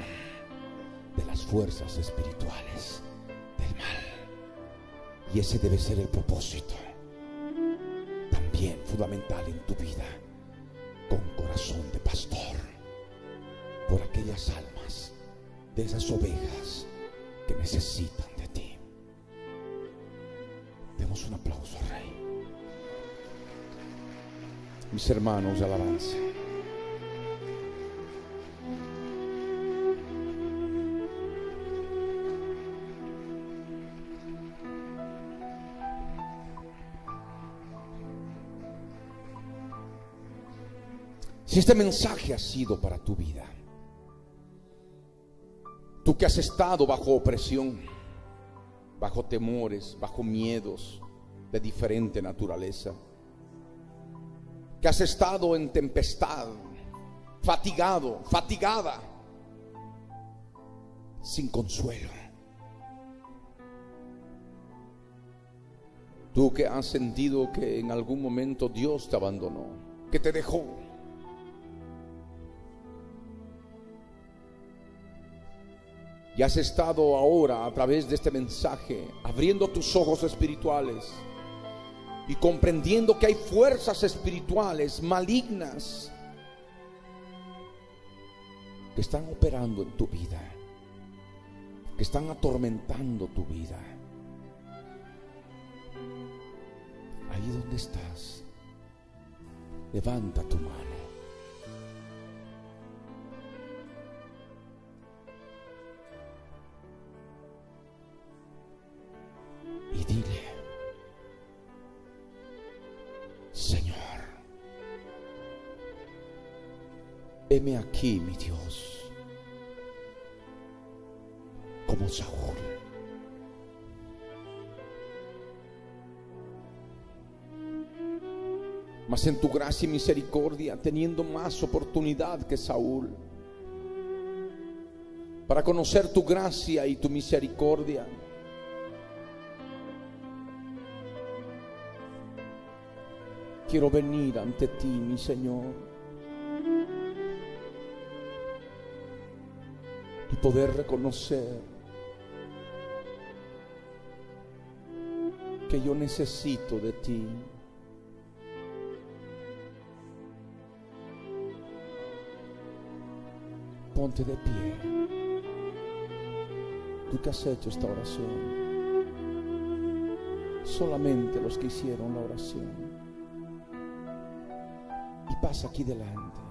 de las fuerzas espirituales del mal. Y ese debe ser el propósito también fundamental en tu vida, con corazón de pastor, por aquellas almas, de esas ovejas que necesitan de ti. Demos un aplauso al Rey. Mis hermanos de alabanza, si este mensaje ha sido para tu vida, tú que has estado bajo opresión, bajo temores, bajo miedos de diferente naturaleza, que has estado en tempestad, fatigado, fatigada, sin consuelo, tú que has sentido que en algún momento Dios te abandonó, que te dejó, y has estado ahora a través de este mensaje abriendo tus ojos espirituales y comprendiendo que hay fuerzas espirituales malignas que están operando en tu vida, que están atormentando tu vida. Ahí donde estás, levanta tu mano heme aquí, mi Dios, como Saúl. Mas en tu gracia y misericordia, teniendo más oportunidad que Saúl, para conocer tu gracia y tu misericordia, quiero venir ante ti, mi Señor, y poder reconocer que yo necesito de ti. Ponte de pie. Tú que has hecho esta oración, solamente los que hicieron la oración, y pasa aquí delante.